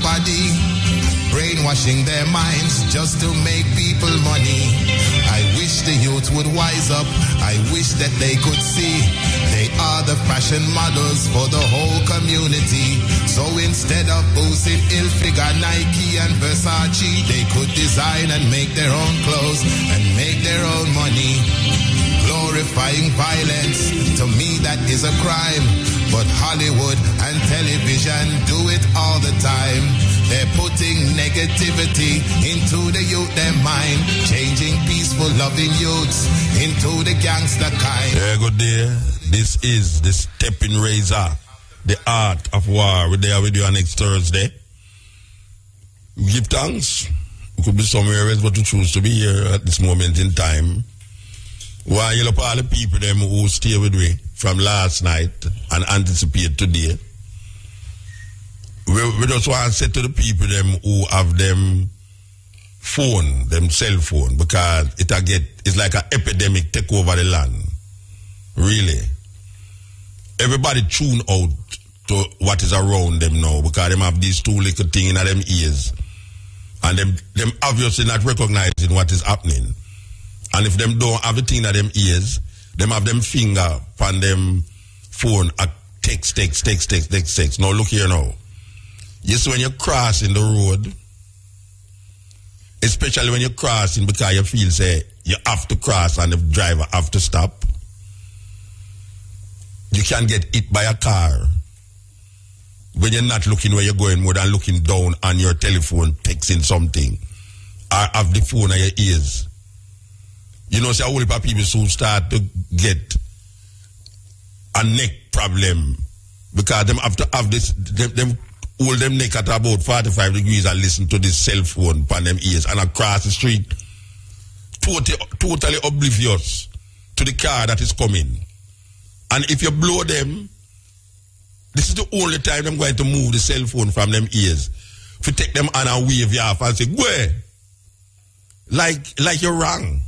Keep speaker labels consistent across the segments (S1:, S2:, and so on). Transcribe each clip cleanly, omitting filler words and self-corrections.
S1: body, brainwashing their minds just to make people money. I wish the youth would wise up. I wish that they could see they are the fashion models for the whole community. So instead of boosting ill-figure Nike and Versace, they could design and make their own clothes and make their own money. Glorifying violence, to me that is a crime. But Hollywood and television do it all the time. They're putting negativity into the youth, their mind, changing peaceful, loving youths into the gangster kind.
S2: Yeah, good day. This is the Stepping Razor, the art of war. We're there with you next Thursday. Give thanks. We could be somewhere else, but we choose to be here at this moment in time. Why you look all the people them who stay with me from last night and anticipate today. We just want to say to the people them who have them phone, them cell phone, because it's like an epidemic take over the land. Really. Everybody tune out to what is around them now, because them have these two little things in them ears. And them obviously not recognizing what is happening. And if them don't have the thing in them ears, them have them finger on them phone at text. Now look here now. You see when you're crossing the road, especially when you're crossing because you feel say you have to cross and the driver have to stop, you can get hit by a car when you're not looking where you're going more than looking down on your telephone texting something or have the phone on your ears. You know, say a whole heap of people soon start to get a neck problem because them have to have this, them hold them neck at about 45 degrees and listen to this cell phone upon them ears and across the street, totally oblivious to the car that is coming. And if you blow them, this is the only time them going to move the cell phone from them ears. If you take them on and wave you off and say, go ahead. Like you're wrong.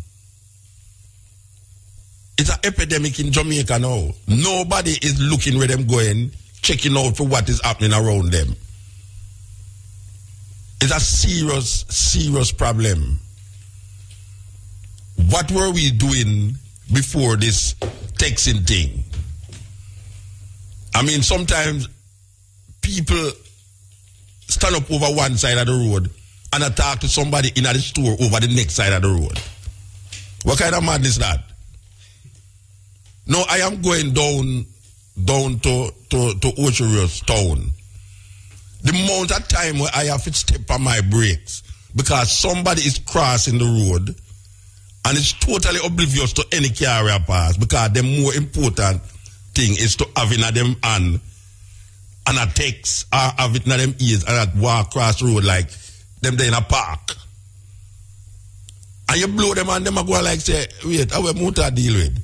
S2: It's an epidemic in Jamaica now. Nobody is looking where them going, checking out for what is happening around them. It's a serious problem. What were we doing before this texting thing? I mean, sometimes people stand up over one side of the road and attack to somebody in the store over the next side of the road. What kind of madness is that? No, I am going down to Ocherios town. The amount of time where I have to step on my brakes because somebody is crossing the road and it's totally oblivious to any carrier pass because the more important thing is to have in them hand and a text or have it in them ears and walk across the road like them there in a park. And you blow them and them are going like say, wait, how will I deal with?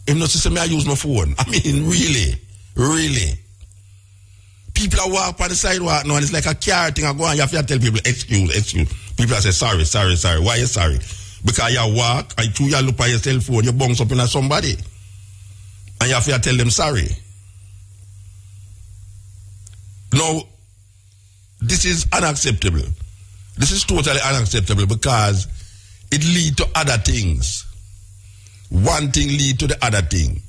S2: If not, say, I use my phone. I mean, really. People are walking on the sidewalk now and it's like a car thing. I go and you have to tell people, excuse. People are say, sorry. Why are you sorry? Because you walk and you look at your cell phone, you bounce up in somebody. And you have to tell them sorry. Now, this is unacceptable. This is totally unacceptable because it leads to other things. One thing lead to the other thing.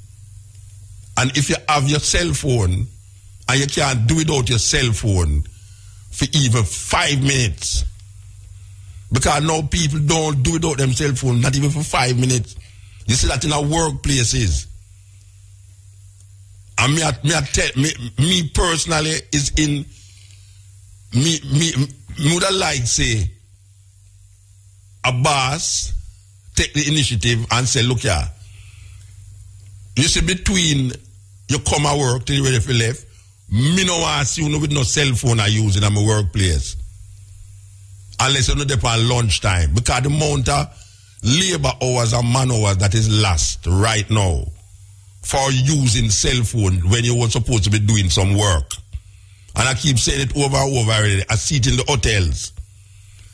S2: And if you have your cell phone and you can't do without your cell phone for even 5 minutes, because now people don't do without them cell phone, not even for 5 minutes. You see that in our workplaces. And me personally is in me would have liked say a boss take the initiative and say, look here, you see between you come at work till you ready for left, me no want to see you with no cell phone I use in my workplace. Unless you know they're on lunchtime. Because the amount of labor hours and man hours that is lost right now for using cell phone when you were supposed to be doing some work. And I keep saying it over and over already. I see it in the hotels.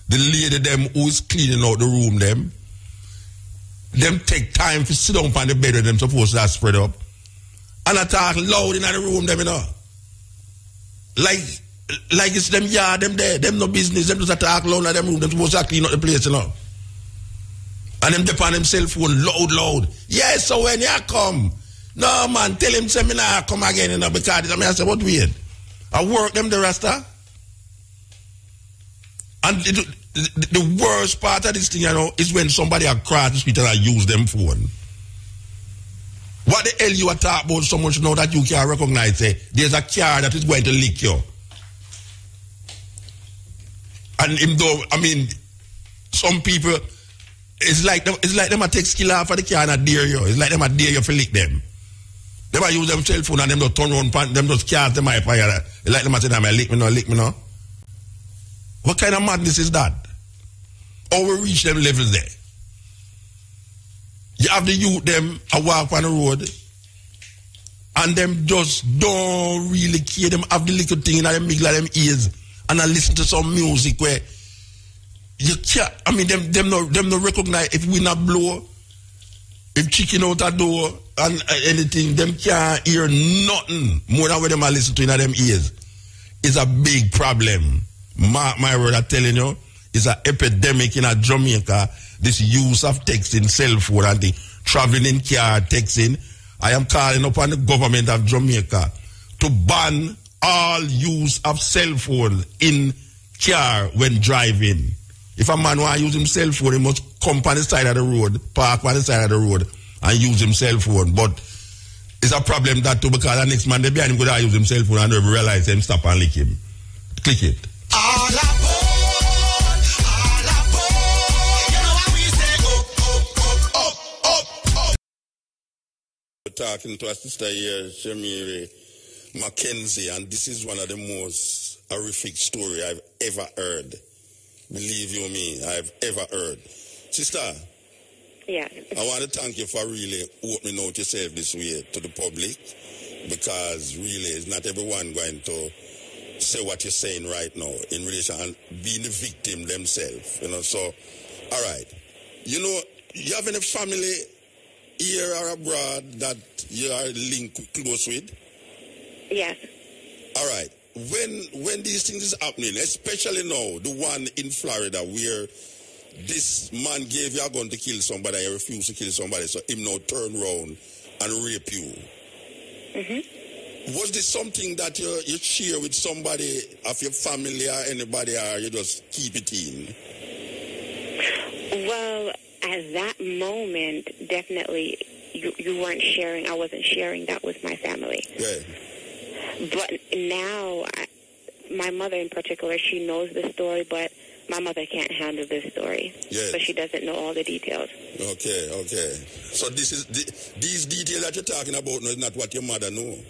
S2: The lady them who's cleaning out the room them take time to sit down on the bed where them supposed to have spread up. And I talk loud in the room them, you know. Like like it's them yard, them there, them no business, them just attack loud in them room, them supposed to clean up the place, you know. And them dip on them cell phone loud. Yes, so when you come, no man, tell him say me nah come again, you know, because I say, what weird? I work them the rasta. And the worst part of this thing, you know, is when somebody across the street and I use them phone. What the hell you are talking about so much now that you can't recognize it? There's a car that is going to lick you. And him though, I mean, some people, it's like them a take skill off of the car and a dare you. It's like them a dare you to lick them. Them a use them cell phone and them just turn around, them just cast them eye fire. It's like them a say, nah, lick me now. What kind of madness is that? Or we reach them levels there? You have the youth, them, a walk on the road, and them just don't really care. Them have the little thing in them middle of them ears, and I listen to some music where you can't, I mean, them no recognize if we not blow, if chicken out a door, and anything, them can't hear nothing more than what them are listening to in them ears. It's a big problem. Mark my word, I'm telling you, it's an epidemic in Jamaica. This use of texting, cell phone, and the traveling in car, texting. I am calling upon the government of Jamaica to ban all use of cell phone in car when driving. If a man want to use his cell phone, he must come on the side of the road, park on the side of the road, and use his cell phone. But it's a problem that too, because the next man they behind him could use his cell phone and they realize him stop and lick him. Click it.
S1: All aboard, you know how we say up.
S2: We're talking to our sister here, Shamiri Mackenzie, and this is one of the most horrific story I've ever heard. Believe you me, I've ever heard. Sister,
S3: yeah.
S2: I want to thank you for really opening out yourself this way to the public, because really it's not everyone going to say what you're saying right now in relation and being the victim themselves, you know. So, all right, you know, you have any family here or abroad that you are linked close with?
S3: Yes.
S2: All right, when these things is happening, especially now, the one in Florida where this man gave you a gun to kill somebody and you refuse to kill somebody, so him now turn around and rape you.
S3: Mm-hmm.
S2: Was this something that you share with somebody of your family or anybody, or you just keep it in?
S3: Well, at that moment, definitely you weren't sharing. I wasn't sharing that with my family.
S2: Yeah.
S3: But now, my mother in particular, she knows the story, but my mother can't handle this story.
S2: Yes.
S3: So she doesn't know all the details.
S2: Okay. So these details that you're talking about is not what your mother knows.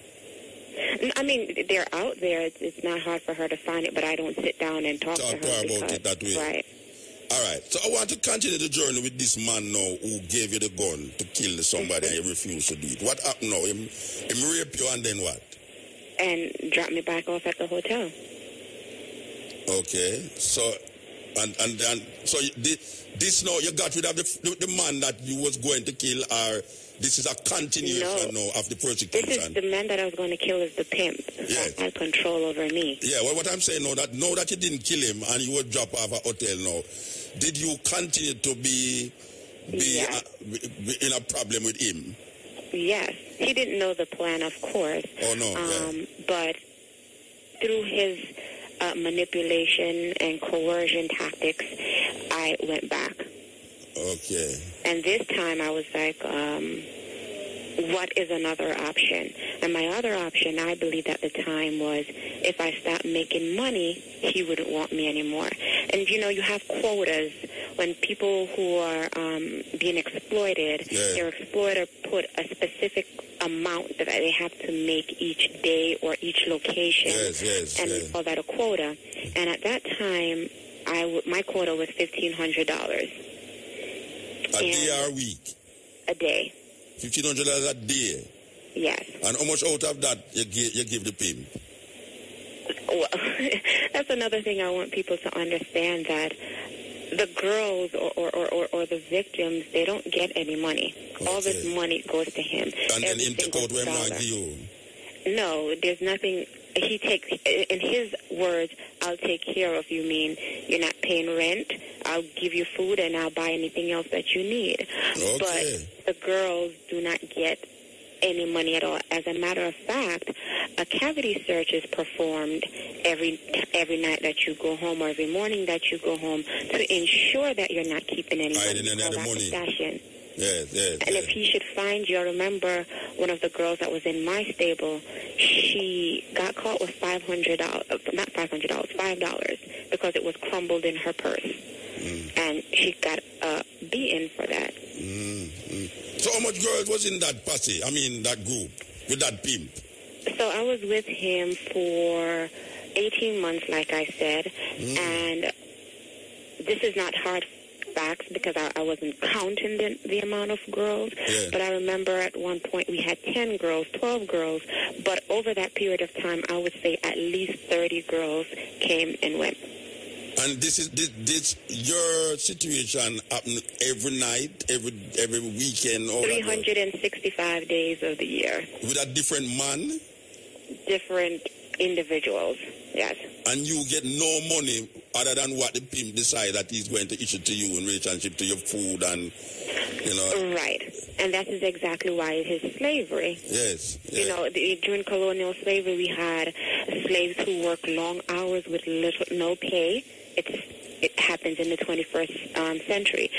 S3: I mean, they're out there. It's not hard for her to find it, but I don't sit down and talk to her
S2: about it that way.
S3: Right.
S2: All right. So I want to continue the journey with this man now who gave you the gun to kill somebody and you refused to do it. What happened now? Him rape you and then what?
S3: And drop me back off at the hotel.
S2: Okay. So, and so this now you got rid of the man that you was going to kill, or this is a continuation now of the persecution?
S3: This is the man that I was going to kill is the pimp.
S2: Yes.
S3: That had control over me.
S2: Yeah, well, what I'm saying now that you didn't kill him and you would drop off a hotel now, did you continue to be in a problem with him?
S3: Yes. He didn't know the plan, of course.
S2: Oh, no.
S3: But through his manipulation and coercion tactics, I went back.
S2: Okay.
S3: And this time I was like, what is another option? And my other option, I believed at the time, was if I stopped making money, he wouldn't want me anymore. And, you know, you have quotas. When people who are being exploited, their exploiter put a specific amount that they have to make each day or each location. And we call that a quota. And at that time, my quota was $1,500.
S2: A day or a week?
S3: A day.
S2: $1,500 a day?
S3: Yes.
S2: And how much out of that you give the pimp?
S3: Well, that's another thing I want people to understand, that the girls or the victims, they don't get any money. Okay. All this money goes to him.
S2: And then him took out where money you?
S3: No, there's nothing in his words, I'll take care of you, mean you're not paying rent, I'll give you food, and I'll buy anything else that you need.
S2: Okay.
S3: But the girls do not get any money at all. As a matter of fact, a cavity search is performed every night that you go home or every morning that you go home to ensure that you're not keeping any money. Stashing.
S2: Yes.
S3: And if he should find you, I remember one of the girls that was in my stable, she got caught with $500, $5 because it was crumbled in her purse. And she got beaten for that.
S2: So how much girls was in that posse, that group, with that pimp?
S3: So I was with him for 18 months, like I said, and this is not hard facts because I wasn't counting the amount of girls, but I remember at one point we had 10 girls, 12 girls, but over that period of time, I would say at least 30 girls came and went.
S2: And this your situation happen every night, every weekend?
S3: 365 days of the year.
S2: With a different man?
S3: Different individuals, yes.
S2: And you get no money other than what the pimp decide that he's going to issue to you in relationship to your food and,
S3: Right. And that is exactly why it is slavery.
S2: Yes.
S3: During colonial slavery, we had slaves who worked long hours with no pay. It happens in the 21st century.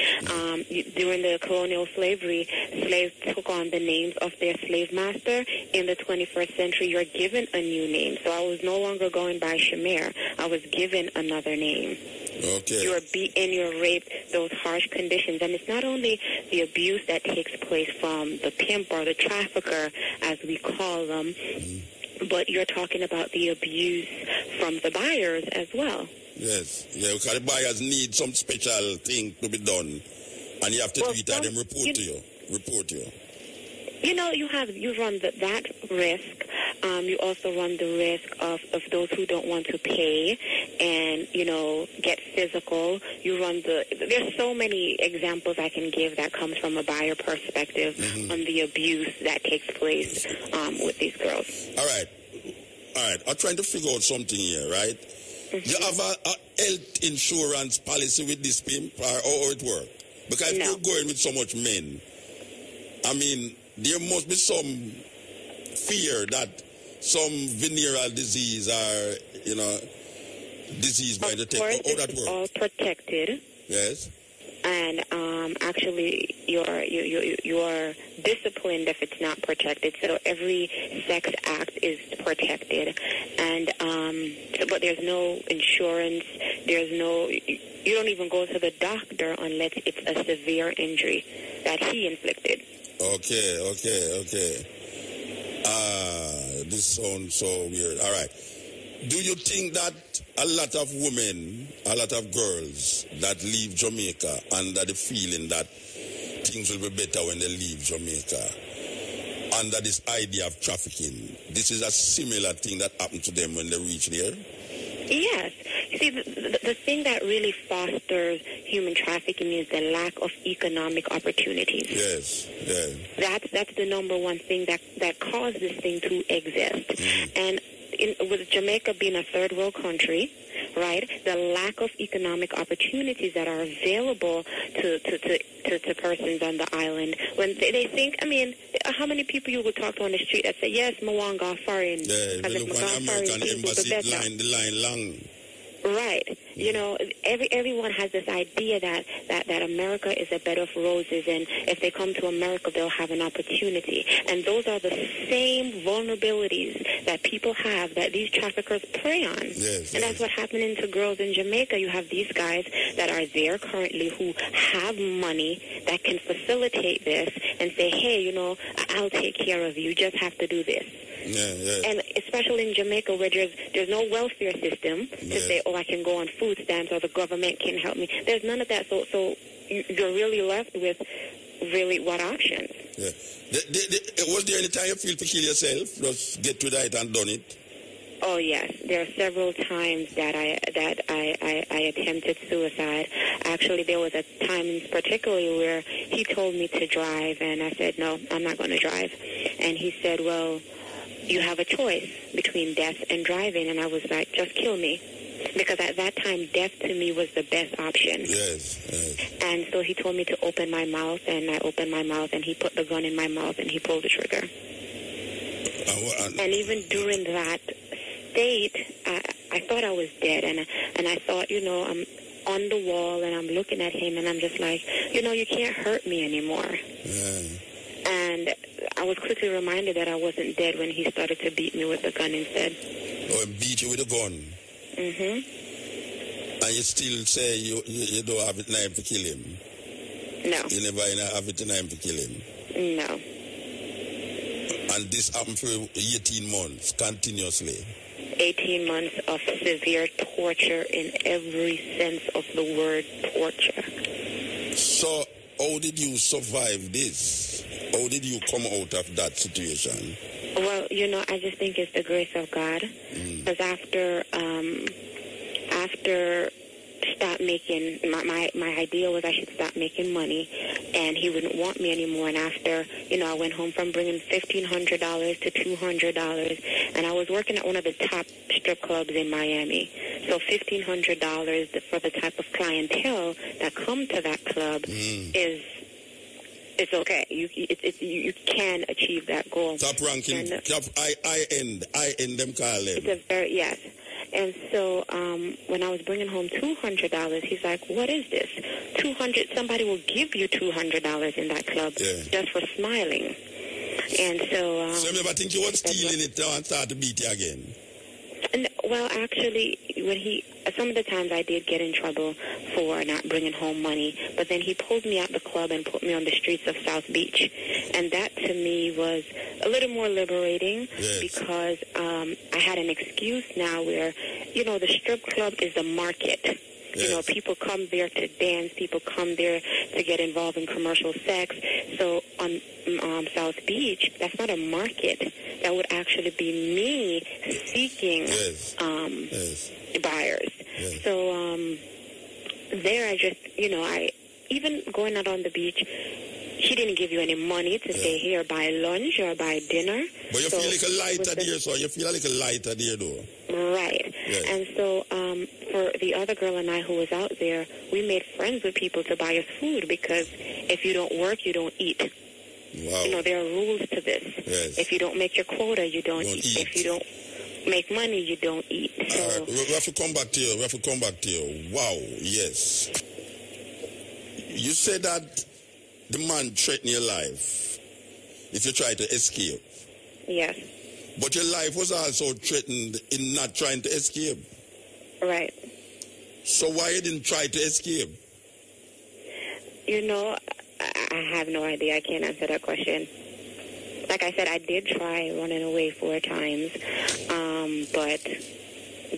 S3: During the colonial slavery, slaves took on the names of their slave master. In the 21st century, you're given a new name. So I was no longer going by Shamir. I was given another name.
S2: Okay.
S3: You're beaten, you're raped, those harsh conditions. And it's not only the abuse that takes place from the pimp or the trafficker, as we call them, but you're talking about the abuse from the buyers as well.
S2: Yes, because the buyers need some special thing to be done, and you have to do it and them report to you. You run that risk. You also run the risk of those who don't want to pay and, get physical. There's so many examples I can give that comes from a buyer perspective on the abuse that takes place with these girls. All right. I'm trying to figure out something here, right? You have a health insurance policy with this pimp, or how it works? Because if you're going with so much men, there must be some fear that some venereal disease or, disease by the take. How that works?
S3: It's all protected.
S2: Yes.
S3: And actually, you're disciplined if it's not protected. So every sex act is protected, and but there's no insurance. You don't even go to the doctor unless it's a severe injury that he inflicted.
S2: Okay. This sounds so weird. All right. Do you think that a lot of women, a lot of girls that leave Jamaica under the feeling that things will be better when they leave Jamaica, under this idea of trafficking, this is a similar thing that happened to them when they reach there?
S3: Yes. You see, the thing that really fosters human trafficking is the lack of economic opportunities.
S2: Yes.
S3: That's the number one thing that caused this thing to exist. And with Jamaica being a third world country, right, the lack of economic opportunities that are available to persons on the island, when they think, how many people you would talk to on the street that say, yes, Mwanga foreign.
S2: Yeah, if you look on the American embassy, the line long.
S3: Right. Everyone has this idea that America is a bed of roses, and if they come to America, they'll have an opportunity. And those are the same vulnerabilities that people have that these traffickers prey on.
S2: Yes,
S3: and that's what happening to girls in Jamaica. You have these guys that are there currently who have money that can facilitate this and say, hey, I'll take care of you. You just have to do this.
S2: Yeah.
S3: And especially in Jamaica where there's no welfare system to say, I can go on food stamps or the government can help me. There's none of that. So you're really left with really what options?
S2: Yeah. Was there any time you feel to kill yourself? Just get to that and done it?
S3: Oh yes, there are several times that I attempted suicide. Actually, there was a time particularly where he told me to drive, and I said, no, I'm not going to drive. And he said, well, you have a choice between death and driving. And I was like, just kill me. Because at that time, death to me was the best option.
S2: Yes.
S3: And so he told me to open my mouth, and I opened my mouth, and he put the gun in my mouth, and he pulled the trigger. And even during that state, I thought I was dead, and I thought, you know, I'm on the wall, and I'm looking at him, and I'm just like, you know, you can't hurt me anymore.
S2: Yeah.
S3: And I was quickly reminded that I wasn't dead when he started to beat me with the gun instead.
S2: Oh, beat you with a gun?
S3: Mm-hmm.
S2: And you still say you don't have it time to kill him?
S3: No.
S2: You never have it time to kill him?
S3: No.
S2: And this happened for 18 months, continuously?
S3: 18 months of severe torture in every sense of the word torture.
S2: So, how did you survive this? How did you come out of that situation?
S3: Well, you know, I just think it's the grace of God. Because after stop making, my idea was I should stop making money, and he wouldn't want me anymore. And after, you know, I went home from bringing $1,500 to $200, and I was working at one of the top strip clubs in Miami. So $1,500 for the type of clientele that come to that club is. It's okay. You can achieve that goal.
S2: Top ranking, top I end them call them.
S3: It's a very, yes. And so when I was bringing home $200, he's like, what is this? $200, somebody will give you $200 in that club just for smiling. And so...
S2: so you never think you was stealing it and start to beat you again?
S3: And, well, actually, some of the times I did get in trouble for not bringing home money, but then he pulled me out the club and put me on the streets of South Beach. And that, to me, was a little more liberating because I had an excuse now where, you know, the strip club is the market. You know, people come there to dance. People come there to get involved in commercial sex. So on South Beach, that's not a market. That would actually be me seeking buyers. Yes. So there I just, you know, even going out on the beach, he didn't give you any money to stay here, buy lunch or buy dinner.
S2: But you feel like a lighter there, so you feel like a lighter there, though.
S3: Right. Yes. And so for the other girl and I who was out there, we made friends with people to buy us food because if you don't work, you don't eat.
S2: Wow.
S3: You know, there are rules to this.
S2: Yes.
S3: If you don't make your quota, you don't eat. If you don't make money, you don't eat. So
S2: we have to come back to you. Wow, yes. You said that the man threatened your life if you try to escape.
S3: Yes.
S2: But your life was also threatened in not trying to escape.
S3: Right.
S2: So why you didn't try to escape?
S3: You know, I have no idea. I can't answer that question. Like I said, I did try running away 4 times, but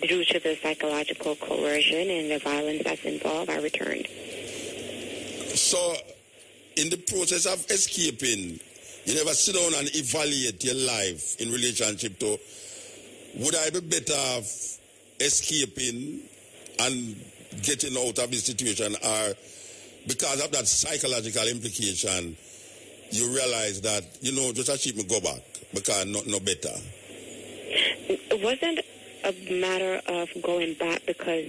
S3: due to the psychological coercion and the violence that's involved, I returned.
S2: So, in the process of escaping, you never sit down and evaluate your life in relationship to, would I be better off escaping and getting out of this situation, or because of that psychological implication, you realize that, you know, just achieve me go back because no better?
S3: It wasn't a matter of going back because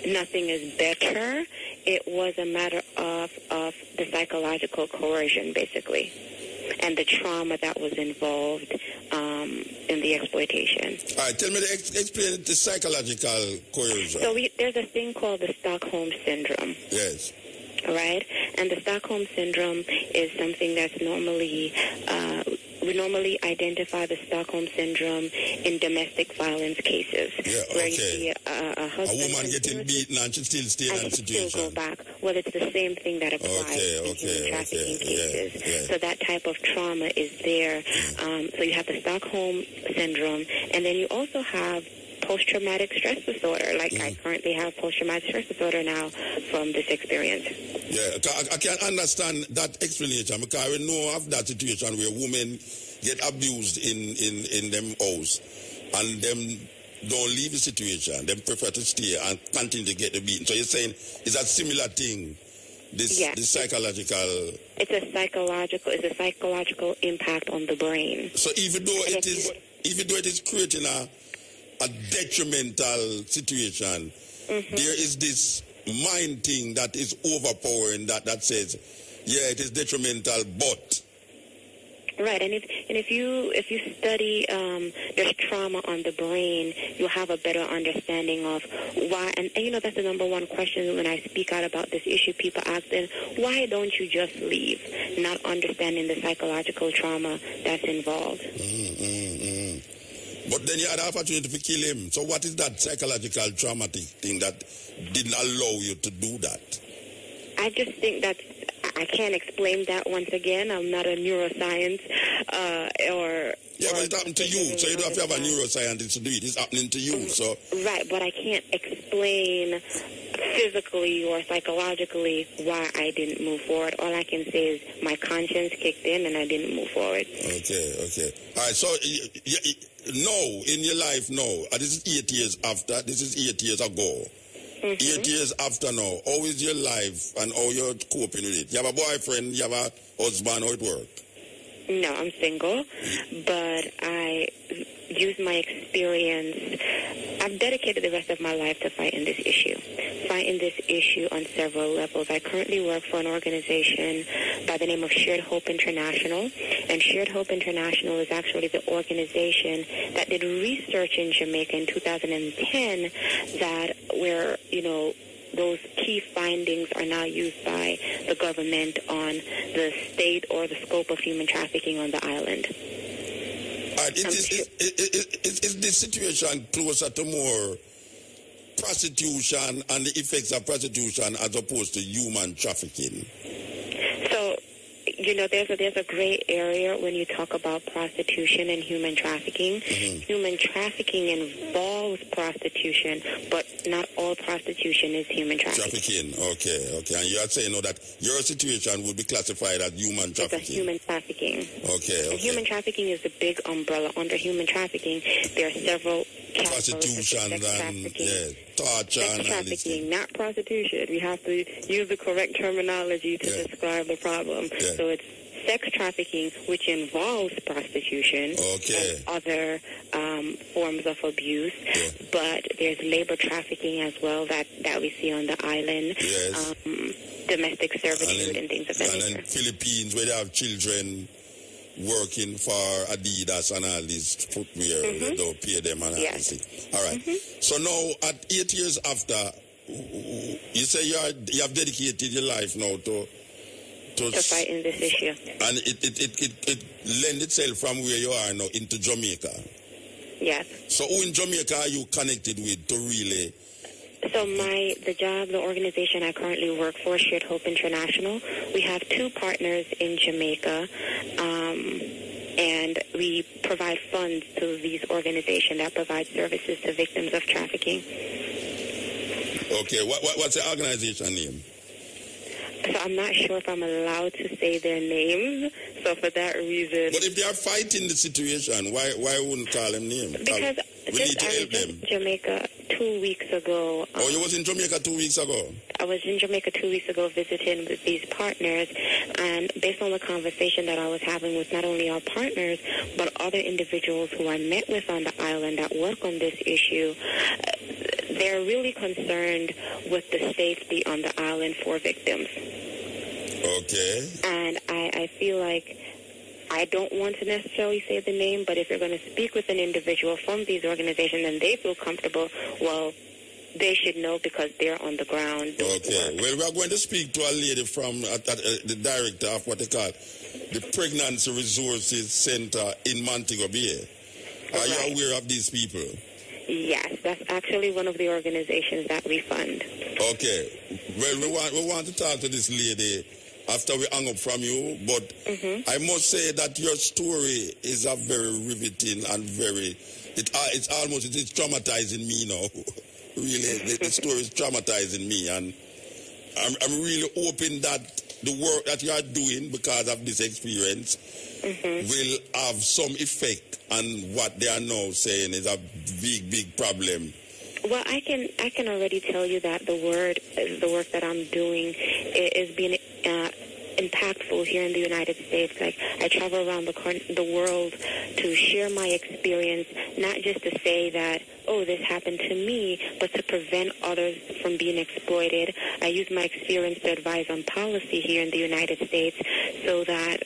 S3: nothing is better. It was a matter of the psychological coercion, basically, and the trauma that was involved in the exploitation.
S2: All right, tell me, explain the psychological coercion.
S3: So there's a thing called the Stockholm Syndrome.
S2: Yes.
S3: Right? And the Stockholm Syndrome is something that's normally, we normally identify the Stockholm Syndrome in domestic violence cases.
S2: Yeah,
S3: where you see a husband...
S2: A woman getting beaten and she still stay in that situation.
S3: Still go back. Well, it's the same thing that applies in human trafficking cases.
S2: Yeah.
S3: So that type of trauma is there. So you have the Stockholm Syndrome, and then you also have post-traumatic stress disorder. Like I currently have post-traumatic stress disorder now from this experience.
S2: Yeah, I can understand that explanation because we know of that situation where women get abused in them house and them don't leave the situation. Them prefer to stay and continue to get the beating. So you're saying it's a similar thing, this psychological... It's
S3: a psychological impact on the brain.
S2: So even though if you do it, it's creating a detrimental situation. There is this mind thing that is overpowering that says, yeah, it is detrimental, but.
S3: Right, and if you study there's trauma on the brain, you'll have a better understanding of why. And you know, that's the number one question when I speak out about this issue. People ask them, why don't you just leave? Not understanding the psychological trauma that's involved.
S2: But then you had the opportunity to kill him. So what is that psychological traumatic thing that didn't allow you to do that?
S3: I just think that I can't explain that once again. I'm not a neuroscience or...
S2: Yeah, but it happened to you, so you don't have to have a neuroscientist to do it. It's happening to you, so...
S3: Right, but I can't explain physically or psychologically why I didn't move forward. All I can say is my conscience kicked in and I didn't move forward.
S2: Okay. All right, so no, in your life, no. This is 8 years after. This is 8 years ago. 8 years after now, how is your life and how you're coping with it? You have a boyfriend, you have a husband, how it work?
S3: No, I'm single, but I use my experience. I've dedicated the rest of my life to fighting this issue on several levels. I currently work for an organization by the name of Shared Hope International, and Shared Hope International is actually the organization that did research in Jamaica in 2010 that where, you know, those key findings are now used by the government on the state or the scope of human trafficking on the island.
S2: Is this situation closer to more prostitution and the effects of prostitution as opposed to human trafficking?
S3: So, you know, there's a gray area when you talk about prostitution and human trafficking. Human trafficking involves prostitution, but not all prostitution is human trafficking.
S2: Okay. And you are saying that your situation would be classified as human trafficking.
S3: It's a human trafficking.
S2: Okay.
S3: And human trafficking is the big umbrella. Under human trafficking, there are several
S2: prostitution and torture
S3: sex trafficking, not prostitution. We have to use the correct terminology to describe the problem. So it's sex trafficking, which involves prostitution and other forms of abuse. But there's labor trafficking as well that we see on the island. Domestic servitude and things of that nature.
S2: And in Philippines, where they have children working for Adidas and all these footwear, they don't pay them and all this. All right. So now, at 8 years after, you say you have dedicated your life now to
S3: fighting this issue.
S2: And it lends itself from where you are now into Jamaica.
S3: Yes.
S2: So who in Jamaica are you connected with to really...
S3: So the organization I currently work for, Shared Hope International, we have 2 partners in Jamaica, and we provide funds to these organizations that provide services to victims of trafficking.
S2: Okay, what's the organization name?
S3: So I'm not sure if I'm allowed to say their names, so for that reason...
S2: But if they are fighting the situation, why wouldn't call them names?
S3: Because
S2: we need to help them.
S3: In Jamaica 2 weeks ago...
S2: you was in Jamaica 2 weeks ago?
S3: I was in Jamaica 2 weeks ago visiting with these partners, and based on the conversation that I was having with not only our partners, but other individuals who I met with on the island that work on this issue, they're really concerned with the safety on the island for victims.
S2: Okay.
S3: And I feel like I don't want to necessarily say the name, but if you're going to speak with an individual from these organizations and they feel comfortable, well, they should know because they're on the ground.
S2: Okay. Well, we are going to speak to a lady from the director of what they call the Pregnancy Resources Center in Montego Bay. Are you aware of these people?
S3: Yes, that's actually one of the organizations that we fund.
S2: Okay. Well, we want to talk to this lady after we hang up from you, but I must say that your story is a very riveting and it's traumatizing me now. Really, the story is traumatizing me, and I'm really hoping that the work that you are doing because of this experience will have some effect on what they are now saying is a big problem.
S3: Well, I can already tell you that the work that I'm doing is being impactful here in the United States. Like, I travel around the world to share my experience, not just to say that, oh, this happened to me, but to prevent others from being exploited. I use my experience to advise on policy here in the United States so that,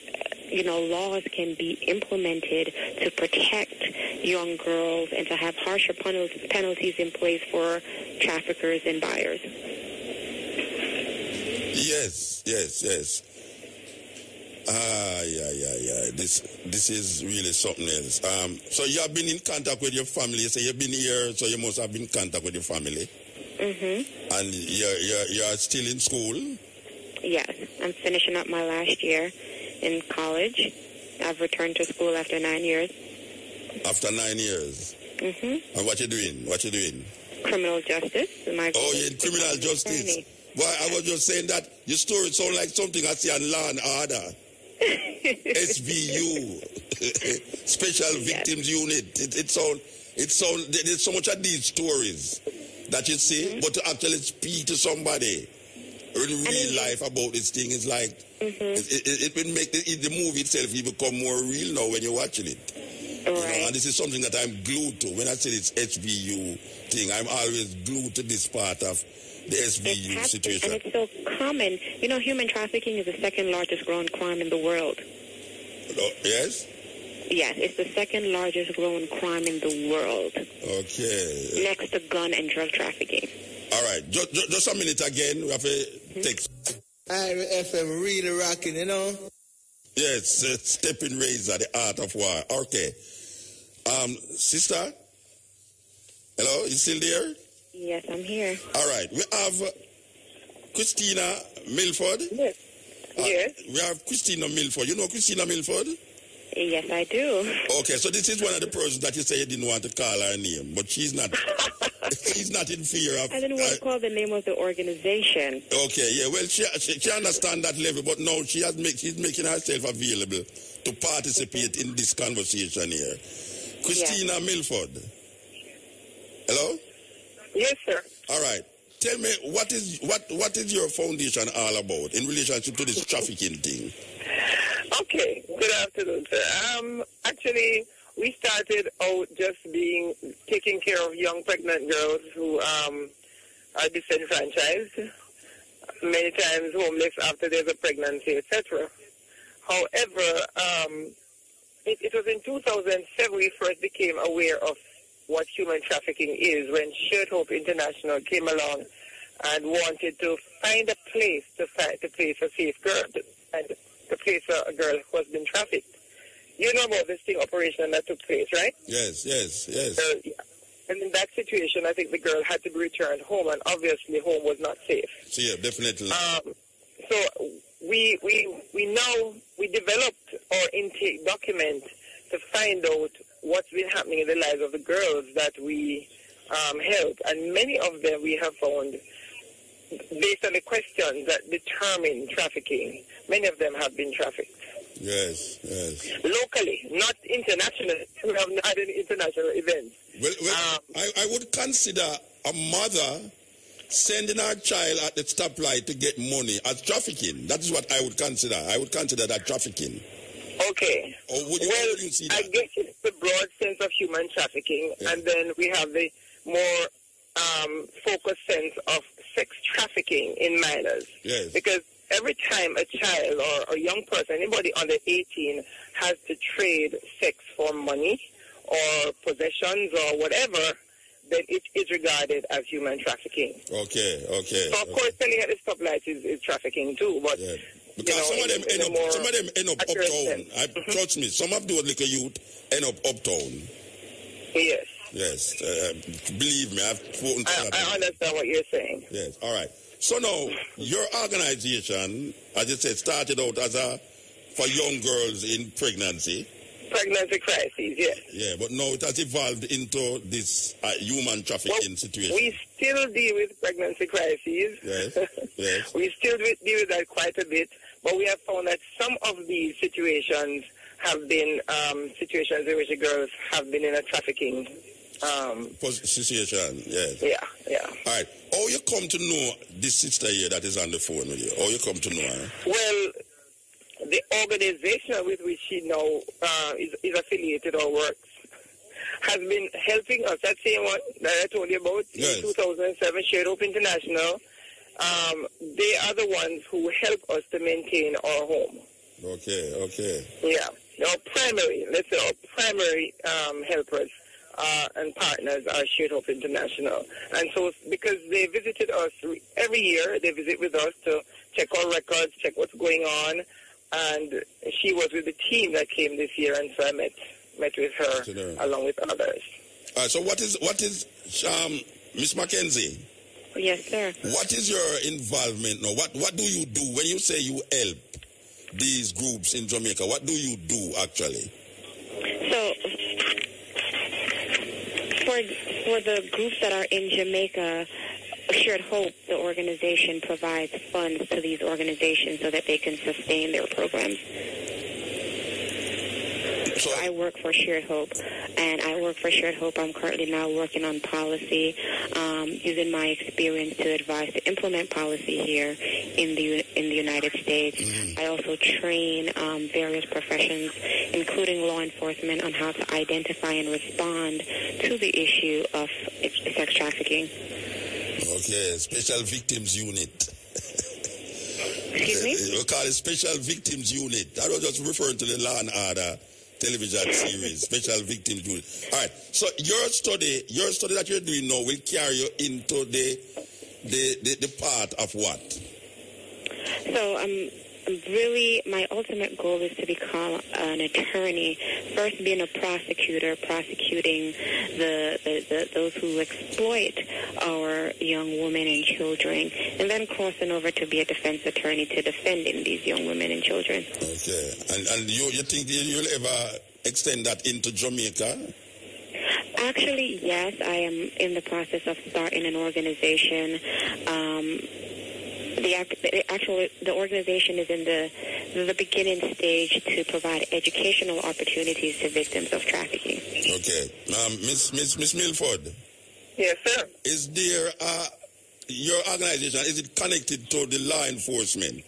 S3: laws can be implemented to protect young girls and to have harsher penalties in place for traffickers and buyers.
S2: Yes. Yeah. This is really something else. So you have been in contact with your family. You say you've been here, so you must have been in contact with your family. Mm-hmm. And you're still in school? Yes,
S3: I'm finishing up my last year in college. I've returned to school after 9 years.
S2: After 9 years? Mm-hmm. And what you doing? Criminal justice. You're in criminal justice. Attorney. Well, I was just saying that your story sounds like something I see on Law and Order. SVU, Special Victims Unit. It's there's so much of these stories that you see, but to actually speak to somebody in real life about this thing is like, it will make the movie itself even become more real now when you're watching it. Right. And this is something that I'm glued to. When I say this SVU thing, I'm always glued to this part of the SVU situation.
S3: And it's so common. Human trafficking is the second largest growing crime in the world.
S2: Yes?
S3: Yes, it's the second largest growing crime in the world.
S2: Okay.
S3: Next to gun and drug trafficking.
S2: All right. Just a minute again. We have a text.
S4: Ira FM really rocking,
S2: Yes, Stepping Razor, the art of war. Okay. Sister? Hello, you still there?
S3: Yes, I'm here.
S2: All right. We have Christina Milford.
S3: Yes. Yes.
S2: We have Christina Milford. You know Christina Milford?
S3: Yes, I do.
S2: Okay, so this is one of the persons that you say you didn't want to call her name, but she's not. She's not in fear of.
S3: I didn't want to call the name of the organization.
S2: Okay, yeah. Well, she understands that level, but no, she's making herself available to participate in this conversation here. Christina Milford. Hello.
S5: Yes, sir.
S2: All right. Tell me, what is your foundation all about in relationship to this trafficking thing?
S5: Okay. Good afternoon, sir. Actually, we started out just taking care of young pregnant girls who are disenfranchised, many times homeless after there's a pregnancy, etc. However, it was in 2007 we first became aware of what human trafficking is when Shared Hope International came along and wanted to find a place to place a safe girl and to place a girl who has been trafficked. You know about this operation that took place, right?
S2: Yes.
S5: And in that situation, I think the girl had to be returned home, and obviously home was not safe.
S2: Yeah, definitely.
S5: So we developed our intake document to find out what's been happening in the lives of the girls that we help, and many of them we have found, based on the questions that determine trafficking, many of them have been trafficked.
S2: Yes.
S5: Locally, not internationally. We have not had any international events.
S2: Well, I would consider a mother sending her child at the stoplight to get money as trafficking. That is what I would consider. I would consider that trafficking.
S5: Okay.
S2: Or would you see that?
S5: I guess it's the broad sense of human trafficking, and then we have the more focused sense of sex trafficking in minors.
S2: Yes.
S5: Because every time a child or a young person, anybody under 18, has to trade sex for money or possessions or whatever, then it is regarded as human trafficking.
S2: Okay.
S5: So, of course, selling at the stoplights is trafficking too, but...
S2: Yeah. Because some of them end up uptown. Trust me, some of those little youth end up uptown. Yes. Believe me, I've spoken to that.
S5: I understand what you're saying.
S2: Yes, all right. So now, your organization, as you said, started out as for young girls in pregnancy.
S5: Pregnancy crises, yes.
S2: Yeah, but now it has evolved into this human trafficking situation.
S5: We still deal with pregnancy crises.
S2: Yes.
S5: We still deal with that quite a bit, but we have found that some of these situations have been situations in which the girls have been in a trafficking
S2: situation, yes.
S5: Yeah.
S2: All right. How you come to know this sister here that is on the phone with you? How you come to know her?
S5: Well, the organization with which she now is affiliated or works has been helping us. That same one that I told you about in 2007, Shared Hope International. They are the ones who help us to maintain our home.
S2: Okay.
S5: Yeah. Our primary helpers and partners are Shared Hope International. And so because they visited us every year, they visit with us to check our records, check what's going on. And she was with the team that came this year, and so I met with her along with others.
S2: So what is Miss Mackenzie?
S3: Yes, sir.
S2: What is your involvement now? What do you do when you say you help these groups in Jamaica? What do you do actually?
S3: So for the groups that are in Jamaica, Shared Hope, the organization, provides funds to these organizations so that they can sustain their programs. So I work for Shared Hope, and I'm currently now working on policy, using my experience to advise to implement policy here in the United States. I also train various professions, including law enforcement, on how to identify and respond to the issue of sex trafficking.
S2: Okay, Special Victims Unit.
S3: Excuse me?
S2: We call it Special Victims Unit. I was just referring to the Law and Order television series, Special Victims Unit. All right. So your study that you're doing now will carry you into the part of what?
S3: So really, my ultimate goal is to become an attorney. First, being a prosecutor, prosecuting those who exploit our young women and children, and then crossing over to be a defense attorney to defending these young women and children.
S2: Okay, and you think you'll ever extend that into Jamaica?
S3: Actually, yes. I am in the process of starting an organization. The organization is in the beginning stage to provide educational opportunities to victims of trafficking.
S2: Okay. Miss Milford.
S5: Yes, sir.
S2: Is there your organization, is it connected to the law enforcement?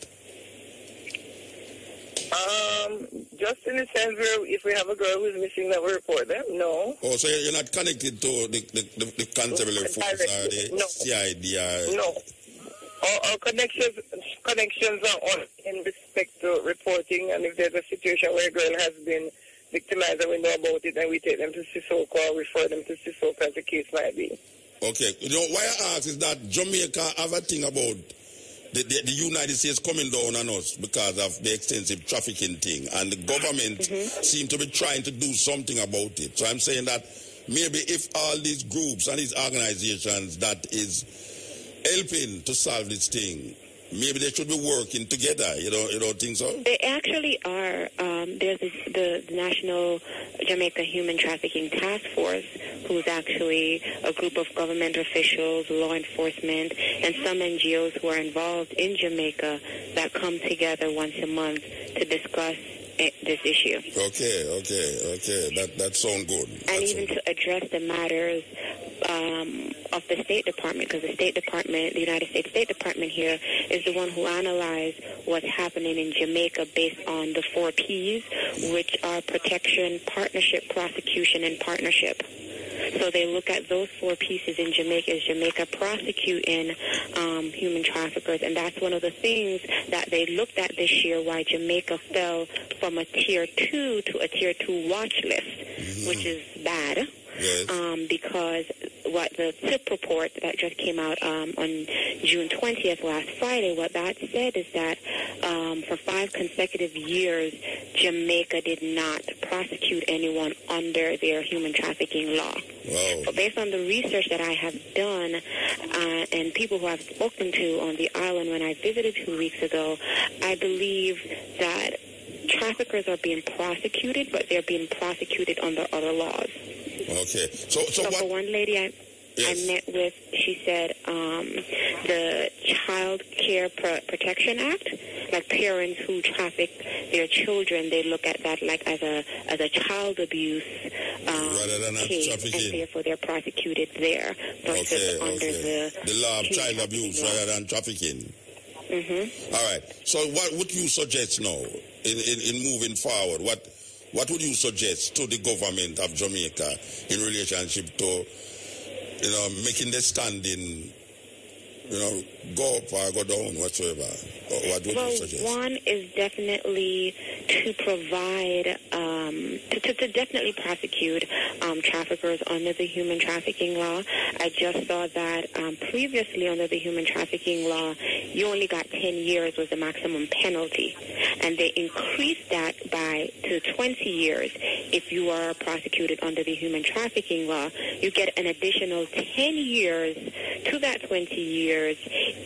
S5: Just in the sense where if we have a girl who's missing, that we report them. No.
S2: Oh, so you're not connected to the constabulary force or the CID?
S5: No. Our connections are on in respect to reporting, and if there's a situation where a girl has been victimized and we know about it, then we take them to Sissoko or refer them to Sissoko as the case might be.
S2: Okay. You know, why I ask is that Jamaica have a thing about the United States coming down on us because of the extensive trafficking thing, and the government seem to be trying to do something about it. So I'm saying that maybe if all these groups and these organizations that is helping to solve this thing, maybe they should be working together. You don't think so?
S3: They actually are. There's the National Jamaica Human Trafficking Task Force, who's actually a group of government officials, law enforcement, and some NGOs who are involved in Jamaica that come together once a month to discuss this issue.
S2: Okay. That sounds good.
S3: And even to address the matters of the State Department, because the United States State Department here is the one who analyzes what's happening in Jamaica based on the 4 Ps, which are protection, partnership, prosecution, and partnership. So they look at those 4 pieces in Jamaica. Is Jamaica prosecuting human traffickers? And that's one of the things that they looked at this year, why Jamaica fell from a Tier 2 to a Tier 2 watch list, which is bad.
S2: Yes.
S3: Because what the TIP report that just came out on June 20th, last Friday, what that said is that for 5 consecutive years, Jamaica did not prosecute anyone under their human trafficking law.
S2: Wow.
S3: But based on the research that I have done and people who I've spoken to on the island when I visited 2 weeks ago, I believe that traffickers are being prosecuted, but they're being prosecuted under other laws.
S2: Okay. So what?
S3: For one lady I met with, she said the Child Care Protection Act, like parents who traffic their children, they look at that like as a child abuse
S2: rather than
S3: case,
S2: trafficking,
S3: and therefore they're prosecuted there versus under
S2: the law of child abuse rather than trafficking.
S3: Mm-hmm.
S2: All right. So what would you suggest now? in moving forward? What would you suggest to the government of Jamaica in relationship to, making the standing, go up or go down, whatsoever? What would you suggest?
S3: One is definitely to provide, to definitely prosecute traffickers under the human trafficking law. I just saw that previously under the human trafficking law, you only got 10 years was the maximum penalty. And they increased that to 20 years. If you are prosecuted under the human trafficking law, you get an additional 10 years to that 20 years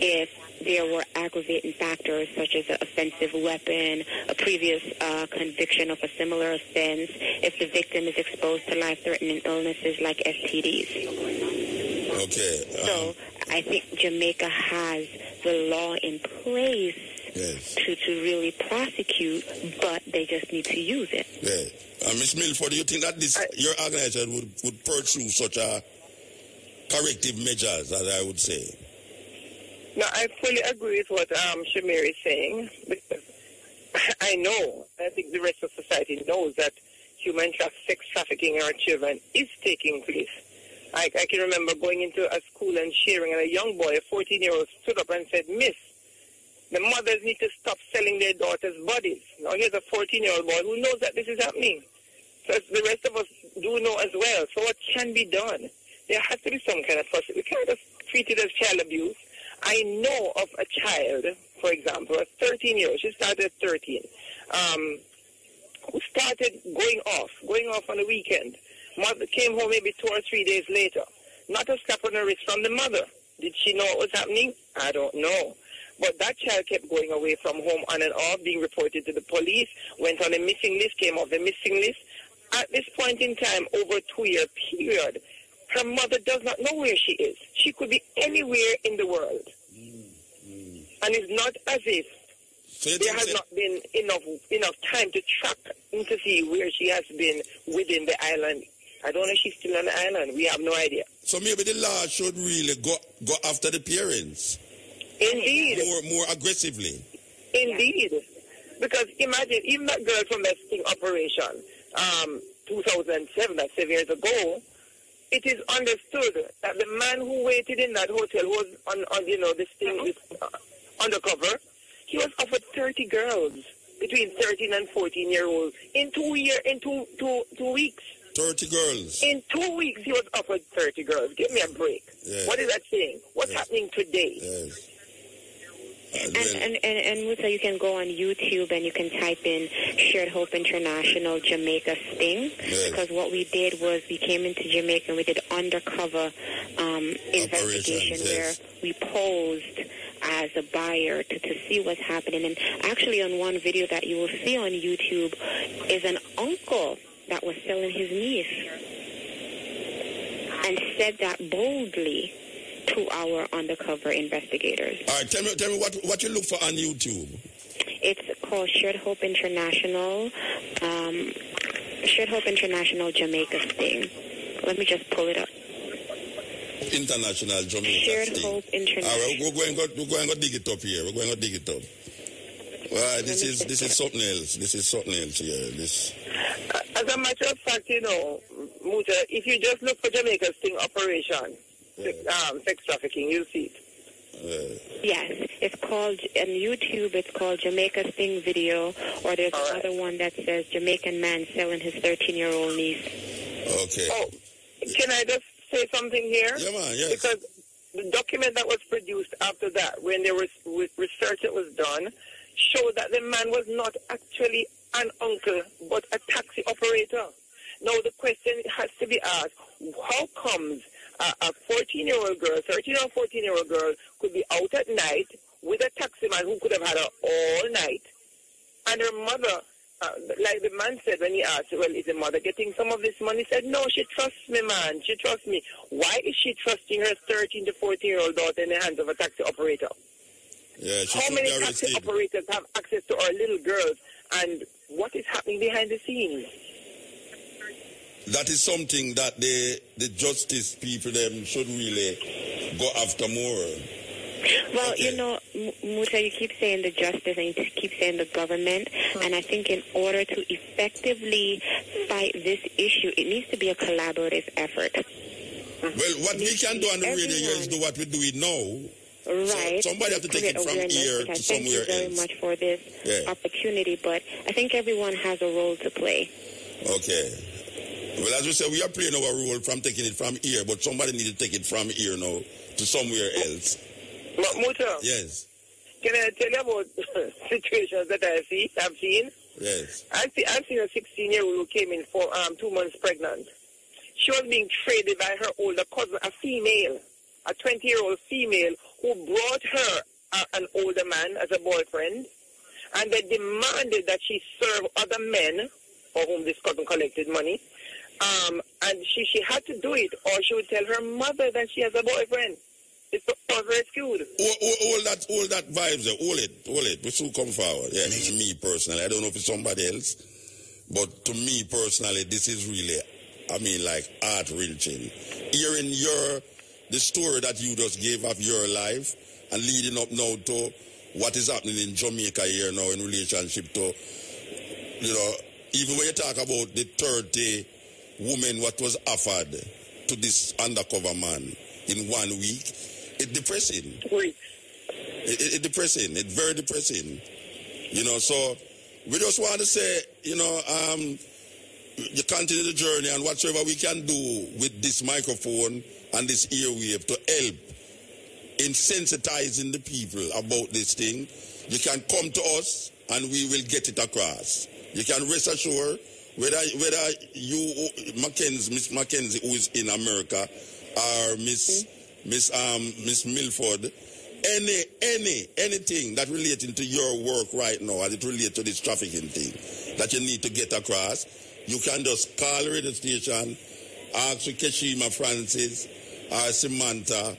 S3: if there were aggravating factors such as an offensive weapon, a previous conviction of a similar offense, if the victim is exposed to life-threatening illnesses like STDs.
S2: Okay.
S3: So I think Jamaica has the law in place to really prosecute, but they just need to use it.
S2: Yeah. Ms. Milford, do you think that your organization would pursue such a corrective measures, as I would say?
S5: No, I fully agree with what Shamir is saying, because I know, I think the rest of society knows that sex trafficking in our children is taking place. I can remember going into a school and sharing, and a young boy, a 14-year-old, stood up and said, "Miss, the mothers need to stop selling their daughters' bodies." Now here's a 14-year-old boy who knows that this is happening. So the rest of us do know as well. So what can be done? There has to be some kind of process. We can't just treat it as child abuse. I know of a child, for example, a 13-year-old, she started at 13, who started going off on the weekend. Mother came home maybe 2 or 3 days later. Not a slap on the wrist from the mother. Did she know what was happening? I don't know. But that child kept going away from home on and off, being reported to the police, went on a missing list, came off the missing list. At this point in time, over a 2-year period, her mother does not know where she is. She could be anywhere in the world. And it's not as if there has not been enough time to track and to see where she has been within the island. I don't know if she's still on the island. We have no idea.
S2: So maybe the law should really go after the parents.
S5: Indeed.
S2: More aggressively.
S5: Indeed. Because imagine, even that girl from that sting operation, 2007, that's 7 years ago, it is understood that the man who waited in that hotel who was on this thing, this undercover, he was offered 30 girls between 13 and 14-year-olds in 2 weeks.
S2: 30 girls.
S5: In 2 weeks, he was offered 30 girls. Give me a break.
S2: Yes.
S5: What is that saying? What's happening today?
S2: Yes.
S3: And Musa, you can go on YouTube and you can type in Shared Hope International Jamaica Sting, because what we did was we came into Jamaica and we did undercover investigation where we posed as a buyer to see what's happening. And actually on one video that you will see on YouTube is an uncle that was selling his niece and said that boldly to our undercover investigators.
S2: All right, tell me what you look for on YouTube.
S3: It's called Shared Hope International, Shared Hope International Jamaica Sting. Let me just pull it up.
S2: International Jamaica
S3: Shared
S2: Sting.
S3: Hope International.
S2: All right, we're going to dig it up here. We're going to dig it up. Well, this is something else. This is something else here.
S5: As a matter of fact, Muta, if you just look for Jamaica Sting operation, sex trafficking, you'll see it.
S3: Yes, it's called, on YouTube, it's called Jamaica Sting Video, or there's another one that says Jamaican man selling his 13-year-old niece.
S2: Okay.
S5: Oh, can I just say something here?
S2: Yeah, man, yes.
S5: Because the document that was produced after that, when there was research that was done, showed that the man was not actually an uncle, but a taxi operator. Now, the question has to be asked, how comes a 14-year-old girl, 13 or 14-year-old girl could be out at night with a taxi man who could have had her all night, and her mother, like the man said when he asked, well, is the mother getting some of this money? He said, no, she trusts me, man. She trusts me. Why is she trusting her 13 to 14-year-old daughter in the hands of a taxi operator?
S2: Yeah,
S5: how many taxi operators have access to our little girls, and what is happening behind the scenes?
S2: That is something that the justice people them should really go after more.
S3: Well,
S2: Okay.
S3: you know, Muta, you keep saying the justice and you keep saying the government, and I think in order to effectively fight this issue, it needs to be a collaborative effort.
S2: Well, what we can do on the radio here is do what we do it now.
S3: Right.
S2: So somebody have to take it from
S3: Awareness,
S2: here
S3: which I
S2: to
S3: thank
S2: somewhere
S3: you very
S2: else.
S3: much for this opportunity, but I think everyone has a role to play.
S2: Okay. Well, as we said, we are playing our role from taking it from here, but somebody needs to take it from here now to somewhere else.
S5: Muta,
S2: Yes.
S5: can I tell you about situations that I've seen?
S2: Yes.
S5: I've seen a 16-year-old who came in for 2 months pregnant. She was being traded by her older cousin, a female, a 20-year-old female who brought her an older man as a boyfriend, and they demanded that she serve other men for whom this cousin collected money. And she had to do it, or she would tell her mother that she has a boyfriend. It was rescued.
S2: All that vibes there. Hold it. We soon come forward. Yeah, it's me personally. I don't know if it's somebody else, but to me personally, this is really, like heart-wrenching. Hearing the story that you just gave of your life and leading up now to what is happening in Jamaica here now in relationship to, even when you talk about the 30 women what was offered to this undercover man in 1 week, it's depressing. It's depressing. It's very depressing. So we just want to say, you continue the journey and whatever we can do with this microphone and this earwave to help in sensitizing the people about this thing, you can come to us and we will get it across. You can rest assured whether you, Miss Mackenzie, who is in America, or Miss Milford, anything that relating to your work right now as it relates to this trafficking thing that you need to get across, you can just call the radio station, ask for Keshima Francis or Samantha,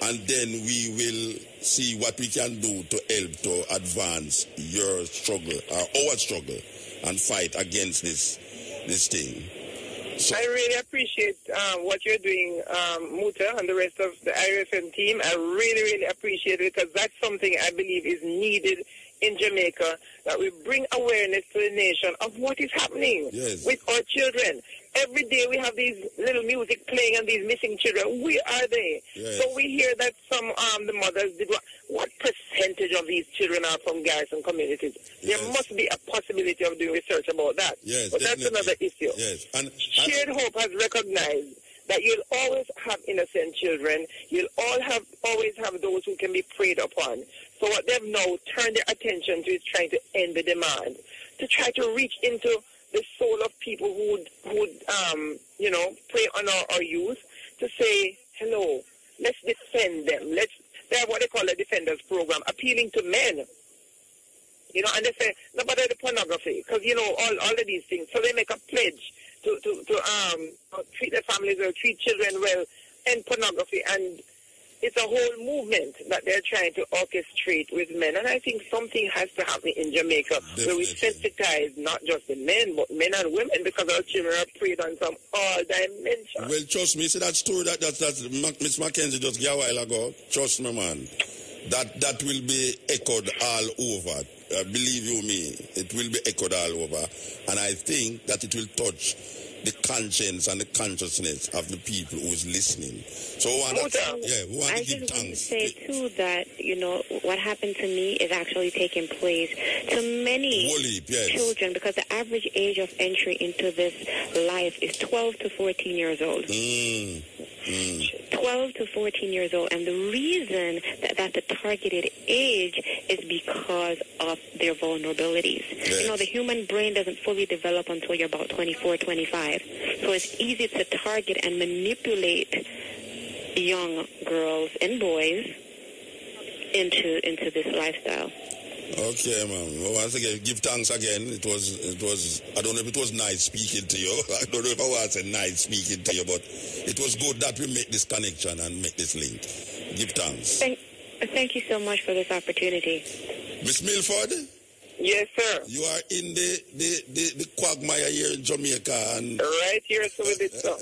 S2: and then we will see what we can do to help to advance your struggle or our struggle and fight against this thing. So,
S5: I really appreciate what you're doing, Muta, and the rest of the IRFM team. I really, really appreciate it because that's something I believe is needed in Jamaica, that we bring awareness to the nation of what is happening with our children. Every day we have these little music playing and these missing children. Where are they?
S2: Yes.
S5: So we hear that some the mothers did what percentage of these children are from garrison communities?
S2: Yes.
S5: There must be a possibility of doing research about that.
S2: Yes,
S5: but
S2: definitely.
S5: that's another issue.
S2: Yes. And
S5: Shared Hope has recognized that you'll always have innocent children. You'll always have those who can be preyed upon. So what they've now turned their attention to is trying to end the demand, to try to reach into the soul of people who would prey on our youth, to say, hello, let's defend them. They have what they call a defenders program, appealing to men. And they say, no, but the pornography, because, all of these things. So they make a pledge to treat their families well, treat children well, end pornography. And it's a whole movement that they're trying to orchestrate with men. And I think something has to happen in Jamaica where we sensitize not just the men, but men and women, because our children are preyed on from all dimensions.
S2: well, trust me, see that story that Miss Mackenzie just gave a while ago, trust me, man, that will be echoed all over. Believe you me, it will be echoed all over. And I think that it will touch the conscience and the consciousness of the people who is listening. So we want to give thanks.
S3: Want to say too that what happened to me is actually taking place to many children, because the average age of entry into this life is 12 to 14 years old. 12 to 14 years old, and the reason that the targeted age is because of their vulnerabilities.
S2: Yes.
S3: The human brain doesn't fully develop until you're about 24, 25. So it's easy to target and manipulate young girls and boys into this lifestyle.
S2: Okay, man. Well, once again, give thanks again. It was. I don't know if it was nice speaking to you. I don't know if I was nice speaking to you, but it was good that we make this connection and make this link. Give thanks.
S3: Thank you so much for this opportunity.
S2: Miss Milford?
S5: Yes, sir.
S2: You are in the quagmire here in Jamaica, and
S5: right here, so with it, so.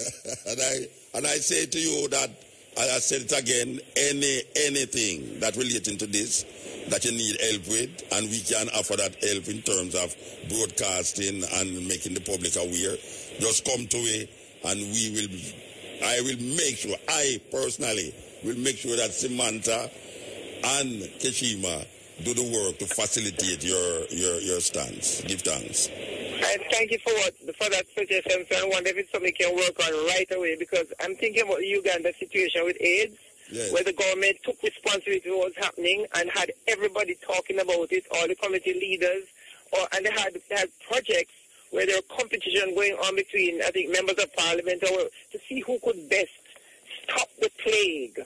S2: and I say to you that I said it again, anything that relating to this that you need help with, and we can offer that help in terms of broadcasting and making the public aware, just come to it, and I will make sure, I personally will make sure that Samantha and Keshima do the work to facilitate your stance. Give thanks.
S5: And thank you for that suggestion. So I wonder if it's something we can work on right away, because I'm thinking about the Uganda situation with AIDS, yes, where the government took responsibility for what was happening and had everybody talking about it, all the community leaders, and they had projects where there were competition going on between, I think, members of parliament to see who could best stop the plague.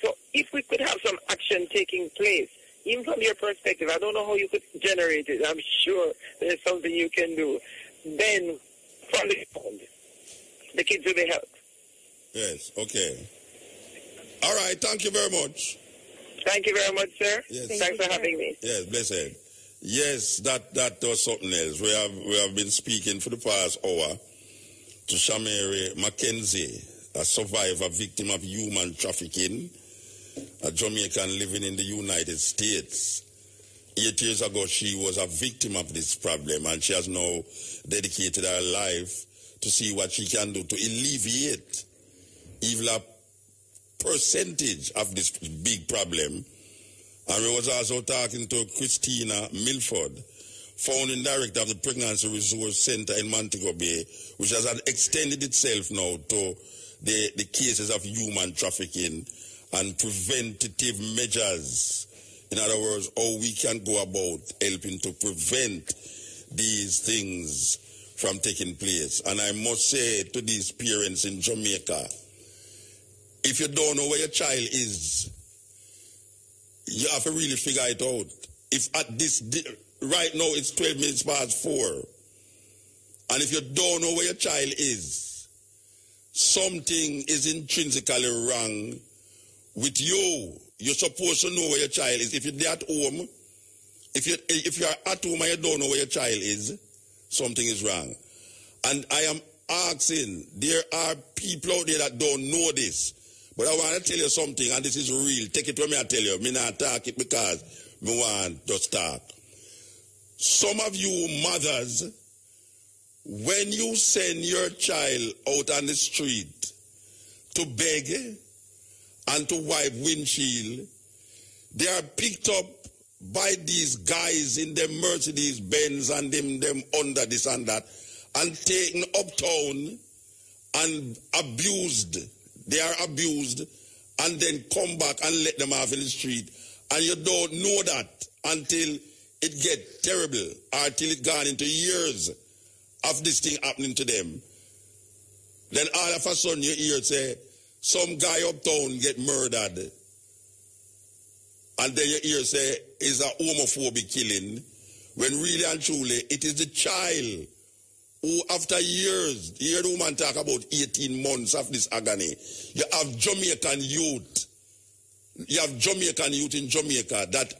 S5: So if we could have some action taking place, even from your perspective, I don't know how you could generate it. I'm sure there's something you can do. Then, from the kids will be helped.
S2: Yes, okay. All right, thank you very much.
S5: Thank you very much, sir.
S2: Yes.
S5: Thanks for having me.
S2: Yes, blessed. Yes, that was something else. We have been speaking for the past hour to Shamiri Mackenzie, a survivor, victim of human trafficking, a Jamaican living in the United States. 8 years ago, she was a victim of this problem, and she has now dedicated her life to see what she can do to alleviate even a percentage of this big problem. And we was also talking to Christina Milford, founding director of the Pregnancy Resource Center in Montego Bay, which has extended itself now to the cases of human trafficking and preventative measures. In other words, how we can go about helping to prevent these things from taking place. And I must say to these parents in Jamaica, if you don't know where your child is, you have to really figure it out. If at right now it's 12 minutes past 4, and if you don't know where your child is, something is intrinsically wrong with you. You're supposed to know where your child is. If you're at home, if you're at home and you don't know where your child is, something is wrong. And I am asking, there are people out there that don't know this. But I want to tell you something, and this is real. Take it from me, I tell you. Me not talk it because me want to talk. Some of you mothers, when you send your child out on the street to beg and to wipe windshield, they are picked up by these guys in them Mercedes Benz and them under this and that, and taken uptown and abused. They are abused and then come back and let them off in the street. And you don't know that until it gets terrible or till it gone into years of this thing happening to them. Then all of a sudden you hear say, some guy uptown get murdered. And then you hear say, it's a homophobic killing. When really and truly, it is the child who after years, you hear the woman talk about 18 months of this agony. You have Jamaican youth. You have Jamaican youth in Jamaica that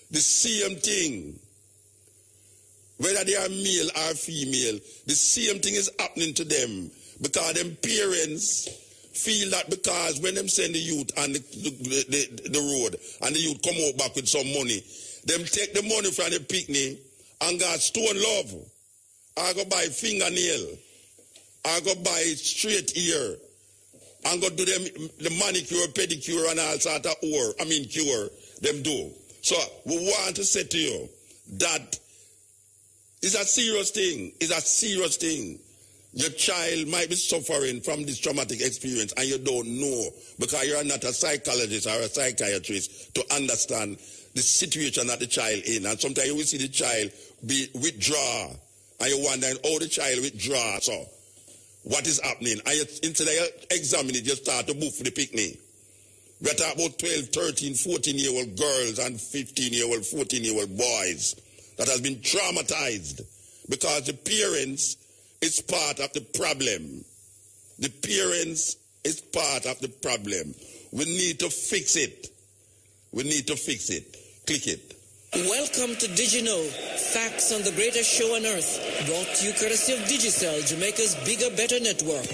S2: the same thing, whether they are male or female, the same thing is happening to them because them parents feel that because when them send the youth on the road and the youth come out back with some money, them take the money from the picnic and got stone love. I go buy fingernail. I go buy straight ear. And go do them the manicure, pedicure, and all sort of cure them do. So we want to say to you that it's a serious thing. It's a serious thing. Your child might be suffering from this traumatic experience and you don't know because you're not a psychologist or a psychiatrist to understand the situation that the child in. And sometimes you will see the child be withdraw. And you're wondering how the child withdraw. So, what is happening? And instead of you examine it, you start to move for the picnic. We're talking about 12, 13, 14-year-old girls and 15-year-old, 14-year-old boys that has been traumatized because the parents is part of the problem. The parents is part of the problem. We need to fix it. We need to fix it. Click it.
S6: Welcome to DigiKnow, facts on the greatest show on earth, brought to you courtesy of Digicel, Jamaica's bigger, better network.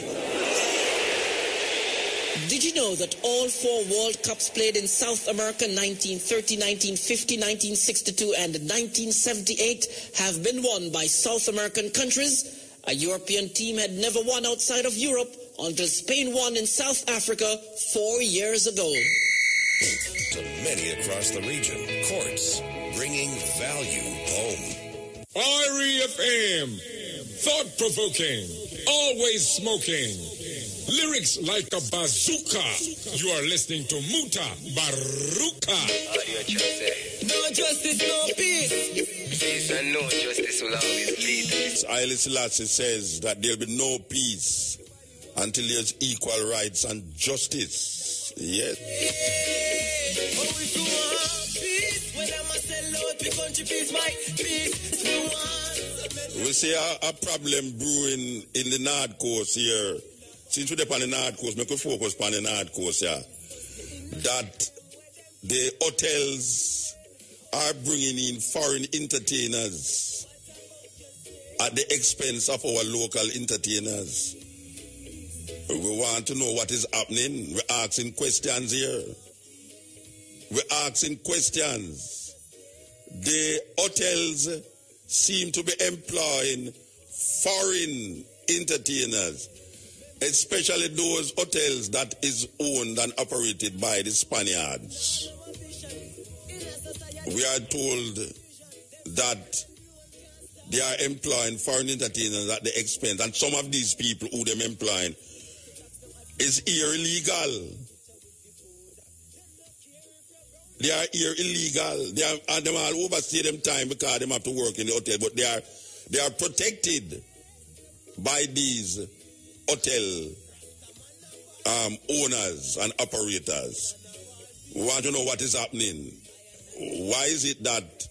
S6: Did you know that all 4 World Cups played in South America, 1930, 1950, 1962, and 1978, have been won by South American countries? A European team had never won outside of Europe until Spain won in South Africa 4 years ago.
S7: To many across the region, Quartz, bringing value home.
S8: REFM, thought-provoking, always smoking. Lyrics like a bazooka. You are listening to Mutabaruka.
S9: No justice, no peace.
S10: Peace and no justice will always lead.
S2: Haile Selassie says that there'll be no peace until there's equal rights and justice. Yes. We see a problem brewing in the North Coast here. Since we're on the North Coast, we can focus on the North Coast here. That the hotels are bringing in foreign entertainers at the expense of our local entertainers. We want to know what is happening. We're asking questions here. We're asking questions. The hotels seem to be employing foreign entertainers, especially those hotels that is owned and operated by the Spaniards. We are told that they are employing foreign entertainers at the expense, and some of these people who them employing is here illegal. They are here illegal. And them all overstay them time because they have to work in the hotel, but they are protected by these hotel owners and operators. We want to know what is happening. Why is it that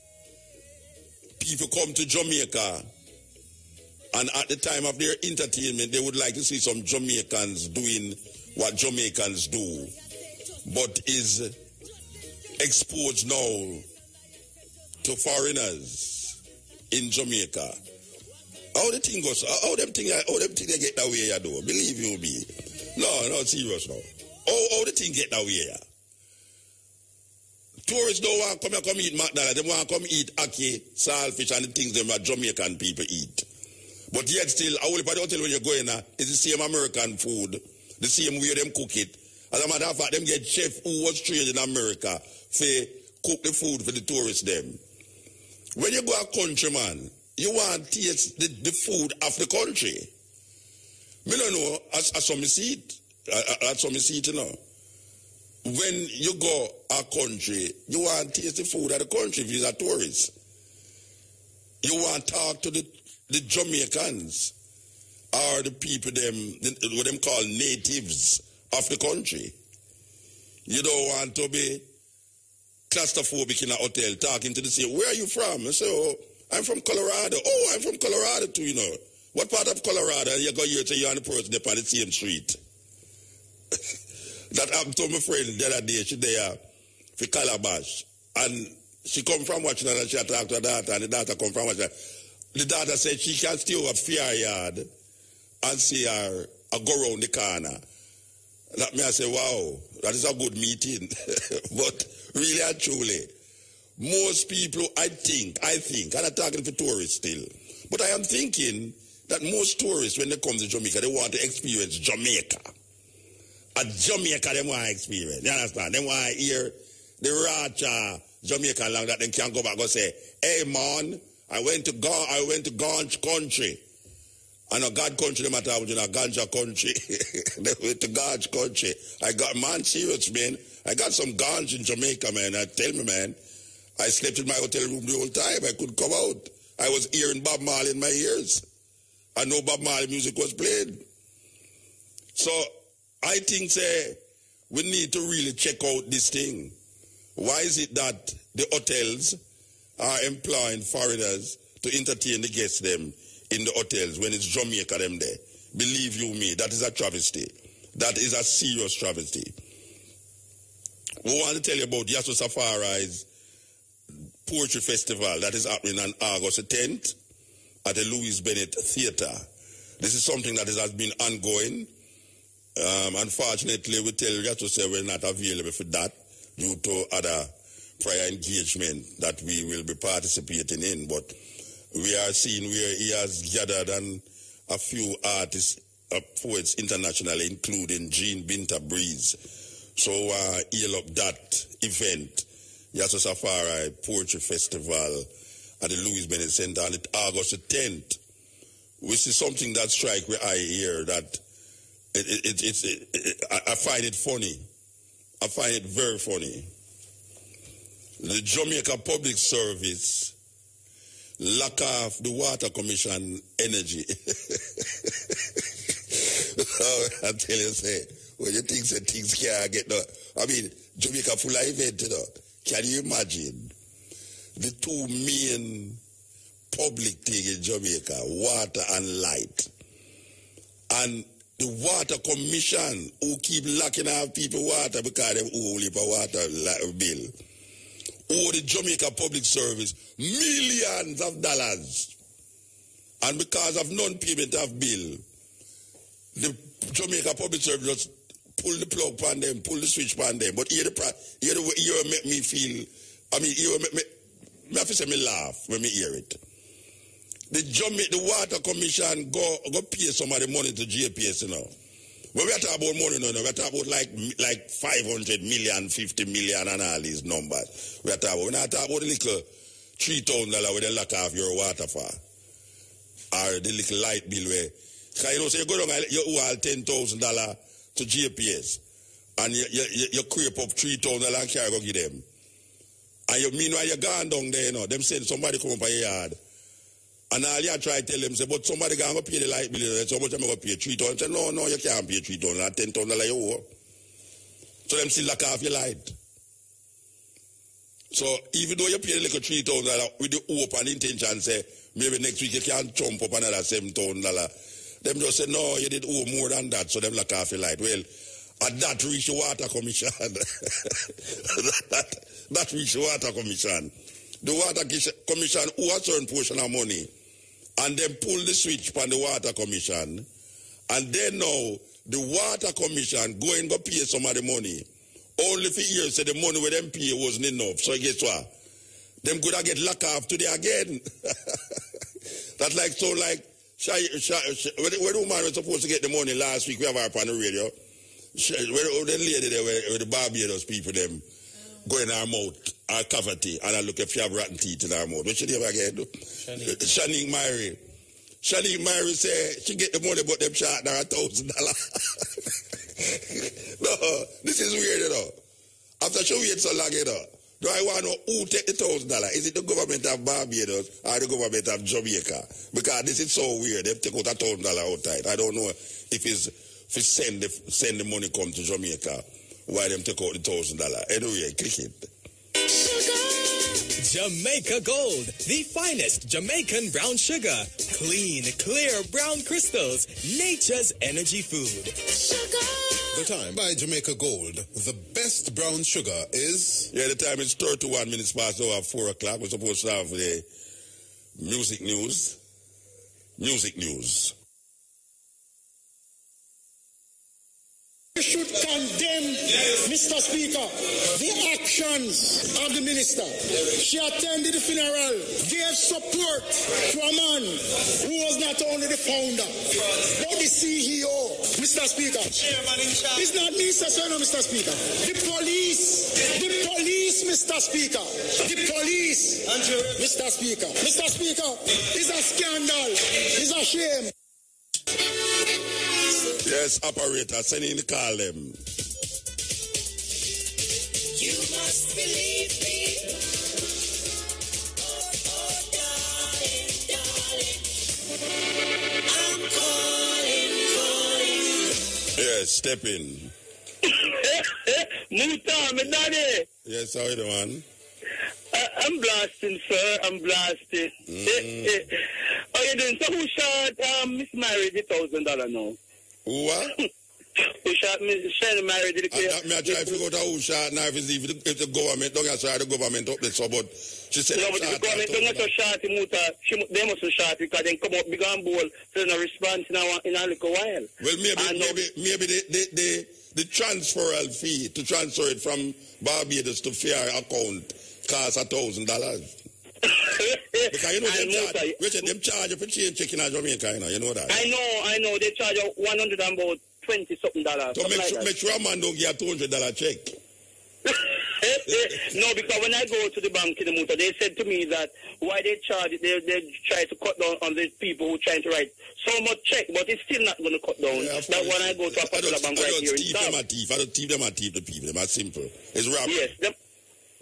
S2: people come to Jamaica and at the time of their entertainment they would like to see some Jamaicans doing what Jamaicans do, but is exposed now to foreigners in Jamaica? How the thing goes? How them thing they get that way? Do believe you me? No, serious now. How the thing get that way? Tourists don't want to come eat McDonald's. They want to come eat ackee, saltfish, and the things them that Jamaican people eat. But yet still, I will put the hotel when you're going is the same American food, the same way them cook it. As a matter of fact, them get chef who was trained in America for cook the food for the tourists them. When you go a country, man, you want to taste the food of the country. Me don't know, as some see it, you know. When you go a country, you want to taste the food of the country if you're a tourist. You want to talk to the Jamaicans or the people what them call natives of the country. You don't want to be claustrophobic in a hotel talking to the same. Where are you from? I say, oh, I'm from Colorado. Oh, I'm from Colorado too, you know. What part of Colorado? You go here to you and the person up on the same street. That happened to my friend the other day. She there for Calabash. And she come from Washington and she talked to her daughter, and the daughter come from Washington. The daughter said she can stay over Fair Yard and see her go around the corner. That me I say, wow, that is a good meeting. But really and truly, most people, I think, and I'm talking for tourists still, but I am thinking that most tourists, when they come to Jamaica, they want to experience Jamaica. At Jamaica, they want to experience. You understand? They want to hear the Racha Jamaican language that they can go back and say, hey man, I went to Ganj country. I know God country, they matter about Ganja country. They went to Ganj country. I got, man, serious, man. I got some Ganj in Jamaica, man. I tell me, man, I slept in my hotel room the whole time. I couldn't come out. I was hearing Bob Marley in my ears. I know Bob Marley music was played. So I think, we need to really check out this thing. Why is it that the hotels are employing foreigners to entertain the guests them in the hotels when it's Jamaica them there? Believe you me, that is a travesty. That is a serious travesty. We want to tell you about Yasso Safari's Poetry Festival that is happening on August 10th at the Louis Bennett Theatre. This is something that has been ongoing. We want to tell you about Yasso Safari's Poetry Festival that is happening on August 10th at the Louis Bennett Theatre. This is something that has been ongoing. We want to tell you about Yasso Safari's Poetry Festival that is happening on August 10th Unfortunately, we tell you to say we're not available for that due to other prior engagement that we will be participating in. But we are seeing where he has gathered a few artists, poets internationally, including Jean Binta Breeze. So heal up that event, Yasso Safari Poetry Festival at the Louis Bennett Center on August the 10th. We see something that strikes my eye here that I find it funny. I find it very funny. The Jamaica Public Service lock off the Water Commission energy. I tell you, say, when you think that things can't get done. I mean, Jamaica full of event, you know. Can you imagine the two main public things in Jamaica, water and light, and the Water Commission who keep locking off people water because they owe a water bill, or the Jamaica Public Service millions of dollars, and because of non-payment of bill, the Jamaica Public Service just pull the plug on them, pull the switch on them. But here make me feel, I mean, here me have to say me laugh when me hear it. The Water Commission go pay some of the money to JPS, you know. When we are talking about money, we are talking about like 500 million, 50 million and all these numbers. We're not talking about the little $3,000 where they lock off your water for. Or the little light bill where, you know, so you go down, you owe $10,000 to JPS. And you creep up $3,000 and carry go give them. And meanwhile, you're gone down there, you know, them saying somebody come up on your yard. And all you try to tell them, say, but somebody going to pay the light bill, so much I'm going to pay $3,000. Say, no, you can't pay $3,000, $10,000 you owe. So them still lock off your light. So even though you pay the little $3,000 with the hope and intention, say, maybe next week you can jump up another $7,000. Them just say, no, you did owe more than that, so them lock off your light. Well, at that reach the Water Commission. that reach the Water Commission. The Water Commission owe a certain portion of money. And then pull the switch on the Water Commission. And then now, the Water Commission go and go pay some of the money. Only for years, say the money with them pay wasn't enough. So guess what? Them could have get locked off today again. That's like, so like, where the woman was supposed to get the money last week, we have her up on the radio. Where the lady there, where the Barbados people, them, go in her mouth, her cavity, and I look if she have rotten teeth in her mouth. What she do again? Shanique Myrie. Shanique Myrie say she get the money, but them shot her $1,000. No, this is weird, you know. After she wait so long, you know, do I want to know who take the $1,000? Is it the government of Barbados or the government of Jamaica? Because this is so weird. They take out $1,000 outside. I don't know if send the money come to Jamaica. Why them take out the $1,000? Anyway, click it.
S11: Jamaica Gold, the finest Jamaican brown sugar. Clean, clear brown crystals. Nature's energy food.
S12: The time by Jamaica Gold. The best brown sugar is...
S2: Yeah, the time is 31 minutes past over 4 o'clock. We're supposed to have the music news. Music news.
S13: You should condemn, Mr. Speaker, the actions of the minister. She attended the funeral, gave support to a man who was not only the founder, but the CEO, Mr. Speaker. It's not me, sir, no, Mr. Speaker. The police, Mr. Speaker. The police, Mr. Speaker. Mr. Speaker, it's a scandal. It's a shame.
S2: Yes, operator, send in the call them.
S14: You must believe me. Oh, darling. I'm calling.
S2: Yes, step in.
S5: Muta, my daddy.
S2: Yes, how you doing?
S5: I'm blasting, sir. I'm blasting. How you doing? So who shot Miss Mary the $1,000 now?
S2: What?
S15: Who shot me? Shell married the case.
S2: I try to figure out who shot now if the government don't try the government up there, so but she said
S15: no, but the government don't get so shot they must shot because they come up big and bold, so no response in a little while.
S2: Well, maybe the transferal fee to transfer it from Barbados to fair account costs $1,000. Because you know them charge for change checking in Jamaica, you know that.
S15: I know they charge $120 something.
S2: So make sure a man don't get a $200 check.
S15: No, because when I go to the bank in the Muta, they said to me that why they charge it, they try to cut down on the people who trying to write so much check, but it's still not going to cut down. Yeah, that when I go to a particular bank right here in town.
S2: I don't thief them and thief the people. That's simple. It's robbery.
S15: Yes.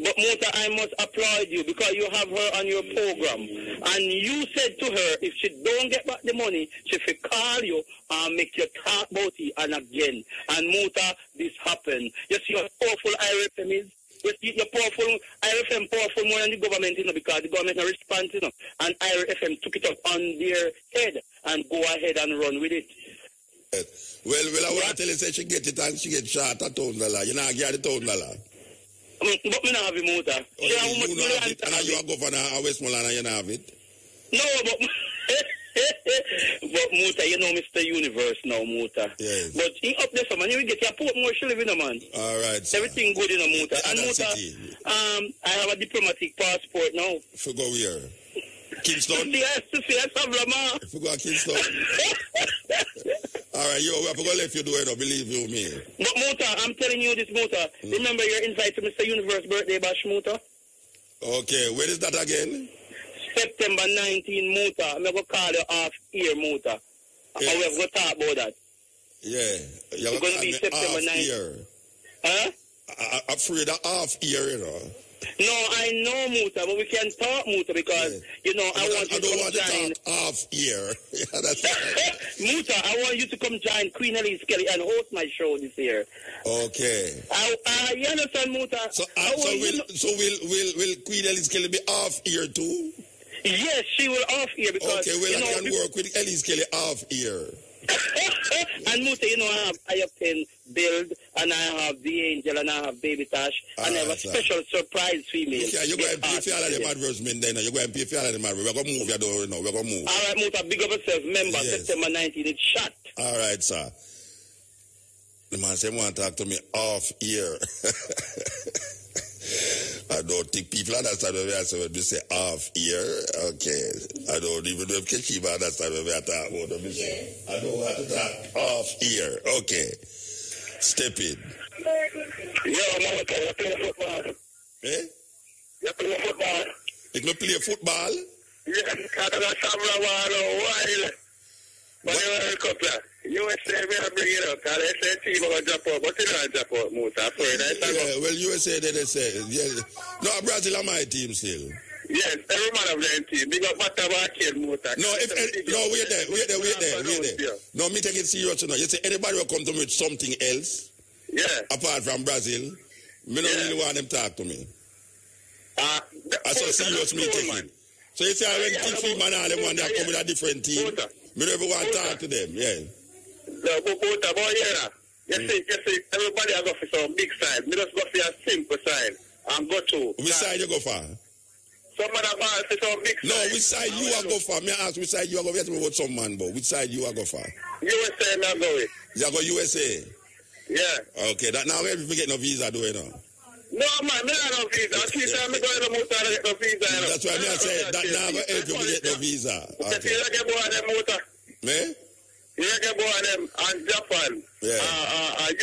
S15: But Muta, I must applaud you because you have her on your program. And you said to her, if she don't get back the money, she will call you and make you talk about it and again. And Muta, this happened. You see how powerful IRFM is? You see, you're powerful, IRFM powerful more than the government, because the government not respond, And IRFM took it up on their head and go ahead and run with it.
S2: Well, I want to tell you, say she get it and she get shot at $1,000. You know, get the $1,000.
S15: But me not have a motor.
S2: You not have it, and you are governor of Westmoreland and you not have it?
S15: No, but Muta, you know Mr. Universe now, Muta.
S2: Yes.
S15: But in up there, man, you will get your port more she live in a man.
S2: All right, sir.
S15: Everything good in a Muta. And Muta, I have a diplomatic passport now.
S2: For go where? Kingston?
S15: Yes, to see a Sabrama.
S2: For go to Kingston? All right, we have to go let you do it, believe you me.
S15: But Muta, I'm telling you this, Muta. Remember your invite to Mr. Universe birthday bash, Muta?
S2: Okay, where is that again?
S15: September 19, Muta. I'm going to call you off here, Muta.
S2: Yes.
S15: We're going to talk about that.
S2: Yeah.
S15: You're going to be September 19. Huh?
S2: I'm afraid of half year,
S15: No, I know, Muta, but we can talk, Muta, because, I want you to come join.
S2: Half year.
S15: Muta, I want you to come join Queen Elise Kelly and host my show this year.
S2: Okay.
S15: You understand, Muta?
S2: So will Queen Elise Kelly be half year too?
S15: Yes, she will off here because...
S2: Okay, well, I can work with Elise Kelly half year.
S15: And Muta, I have 10 Build, and I have The Angel, and I have Baby Tash, and I have a special surprise female.
S2: Okay, you're going to pay for all of them advertisement then. You're going to pay for all of them advertisement. We're going to move your door now. We're going to move.
S15: All right, Muta, big up yourself. Remember, September 19, it's shot.
S2: All right, sir. The man said, want to talk to me off ear. I don't think people understand when we say off ear. Okay. I don't even know if Keshiba understand when we are talking about it. I don't want to talk off ear. Okay. Step in.
S15: You play football.
S2: Eh?
S15: You play football.
S2: You can play football?
S15: Yes, because that's a while. But you World Cup, USA will bring it up. Because they say team will drop out. But they don't drop out, Musa.
S2: Well, USA, they say. Yeah. No, Brazil are my team still.
S15: Yes, every man of their team. Big up Mutabaruka, Musa.
S2: No, wait there. No, me take it serious now. You say anybody will come to me with something else?
S15: Yeah.
S2: Apart from Brazil, me don't really want them to talk to me. I saw serious me take it. So you say when Tiffy man all them want to come with a different team. Me never want to talk to them, yeah.
S15: No, but you see, everybody has got for some big side. Me just go for a simple side and go to.
S2: Which side you go for?
S15: Somebody has for some big side.
S2: No, which side you are go for? Me ask which side you are go for. You tell me about some man, but which side you are go for?
S15: USA, me go with.
S2: You go USA?
S15: Yeah.
S2: Okay, that now we get no visa, do you know?
S15: No, man, me not no visa. At least I'm going to move to get no visa.
S2: That's why I say that now go help you get no visa.
S15: Okay. You get boy them motor.
S2: Me?
S15: You get boy them and Japan.
S2: Yeah.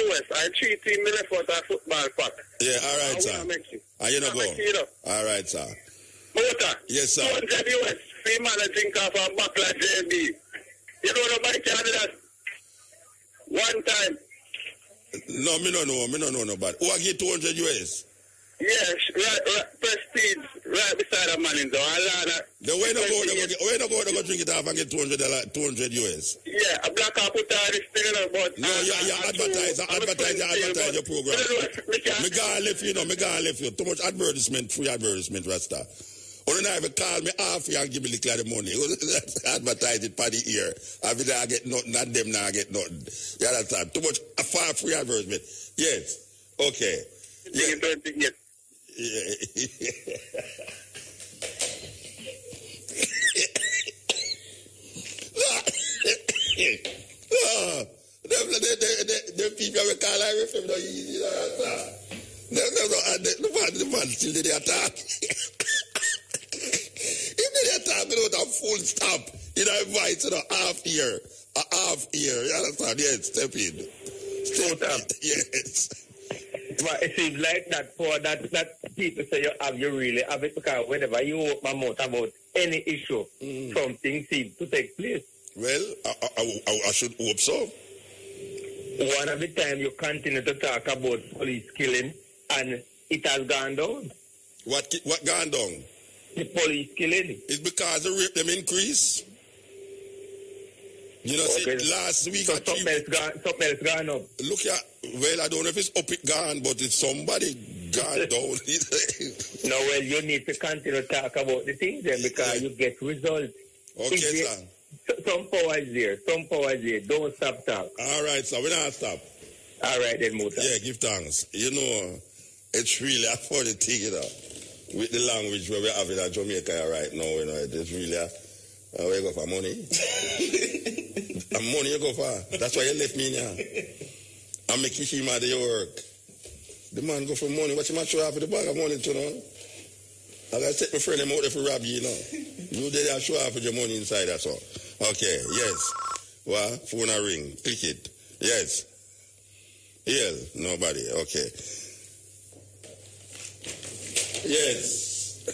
S15: US. I 3 team me left out a football pack.
S2: Yeah, all right, sir. And you know go. All right, sir.
S15: Motor.
S2: Yes, sir.
S15: 200 US. Free man I drink off a back like JB. You know nobody can do that. One time.
S2: No, me no know nobody. Who I get 200 US?
S15: Yes, right, Prestige, right beside a man in the Alana.
S2: The way no go drink it off and get 200 US.
S15: Yeah, a black apple is still about.
S2: No, you advertise your program. Me gonna left you. Too much free advertisement, Rasta. Or never call me half year and give me the of money. Advertise it for the ear. I mean, I get nothing, and them now get nothing. You understand? Too much far free advertisement. Yes. Okay. Yes. Yes. The people will call IRFM, you know that. The man still did the attack. If they attack without a full stop, you know, advice, you know, half year, a half year, you understand? Yes, step in. Step in. Yes.
S16: But it seems like that for that people say you really have it, because whenever you open my mouth about any issue, something seems to take place.
S2: Well, I should hope so.
S16: One of the time you continue to talk about police killing, and it has gone down.
S2: What gone down?
S16: The police killing.
S2: It's because the rape them increase. You know, okay. See, last week...
S16: So something else gone up.
S2: Look at... Well, I don't know if it's up it gone, but it's somebody gone down.
S16: No, well, you need to continue to talk about the things then, because you get results.
S2: Okay, sir.
S16: Some power is there. Don't stop talk.
S2: All right, sir. We're not stop.
S16: All right, then, Muta.
S2: Yeah, give thanks. You know, it's really a funny thing, you know, with the language where we have it at Jamaica right now, you know, it's really where you go for money. And money you go for. That's why you left me now. I make him out of your work. The man go for money. What you might show up for the bag of money, you know? I gotta take my friend them out there for rob you, you know. You did that show up with your money inside, that's all. Okay, yes. Well, phone a ring. Click it. Yes. Yeah, nobody. Okay. Yes.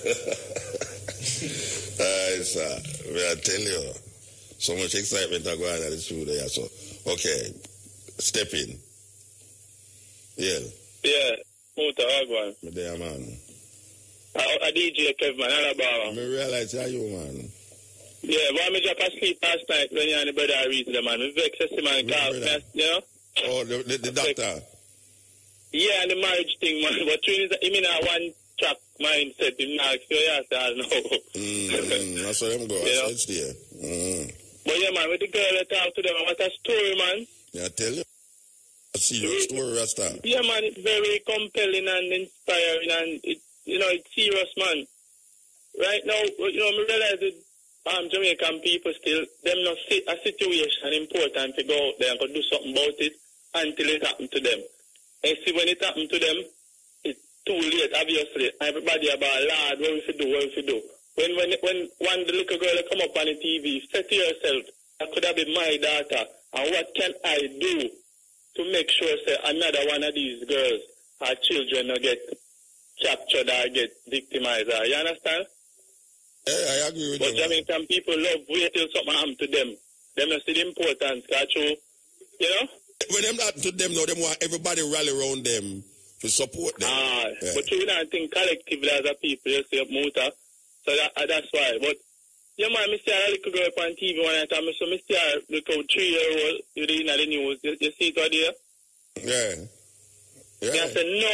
S2: Sir. I tell you. So much excitement going on at the studio there, so. Okay. Step in. Yeah.
S17: Yeah. Muta, Agwan.
S2: There, man.
S17: A DJ Kevin, Alabama.
S2: I realize how you, man.
S17: Yeah, but I just asleep last night when you and the brother read the man. I vex the man, you know?
S2: Oh, the doctor.
S17: Yeah, and the marriage thing, man. But you mean a one-track mindset, you know, so yes, I know.
S2: That's how them go. You know? It's there.
S17: But yeah, man, with the girl that talk to them, what a story, man.
S2: Yeah, I tell you. I see your story, Rasta.
S17: Yeah, man, it's very compelling and inspiring, and it's serious, man. Right now, you know, I realize that Jamaican people still, them not see a situation important to go out there and go do something about it until it happens to them. And see, when it happens to them, it's too late, obviously. Everybody about, Lord, what we should do? When one the little girl come up on the TV, say to yourself, that could have been my daughter, and what can I do to make sure say another one of these girls, her children, will get captured or get victimized? You understand?
S2: Yeah, I agree with you.
S17: But Jamaican people love wait till something happens to them. They must see the importance, you know?
S2: When them happen to them, now, them want everybody rally around them to support them.
S17: But you don't think collectively as a people, you see, Muta. So that's why. But, yeah, man, I see a little girl up on TV one time, so I see a little 3-year-old, you know, the news. You see it out there?
S2: Yeah.
S17: Yeah. I said, no,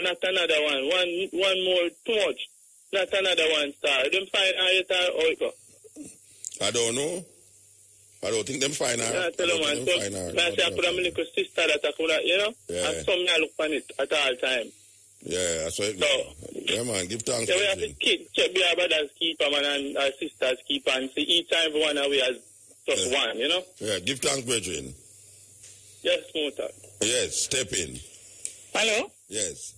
S17: not another one. One more, too much. Not another one star. Them find her yet or it go?
S2: I don't know. I don't think them find her.
S17: Yeah, tell them, man. So, I say I put a little sister that I could, you know?
S2: Yeah.
S17: And some I look on it at all time.
S2: Yeah, that's right.
S17: So,
S2: yeah, man, give thanks.
S17: So we have to check our brothers keeper, man, and our sisters keeper, and see each time one away as just one, you know?
S2: Yeah, give thanks, brethren.
S17: Yes, Muta.
S2: Yes, step in.
S18: Hello?
S2: Yes.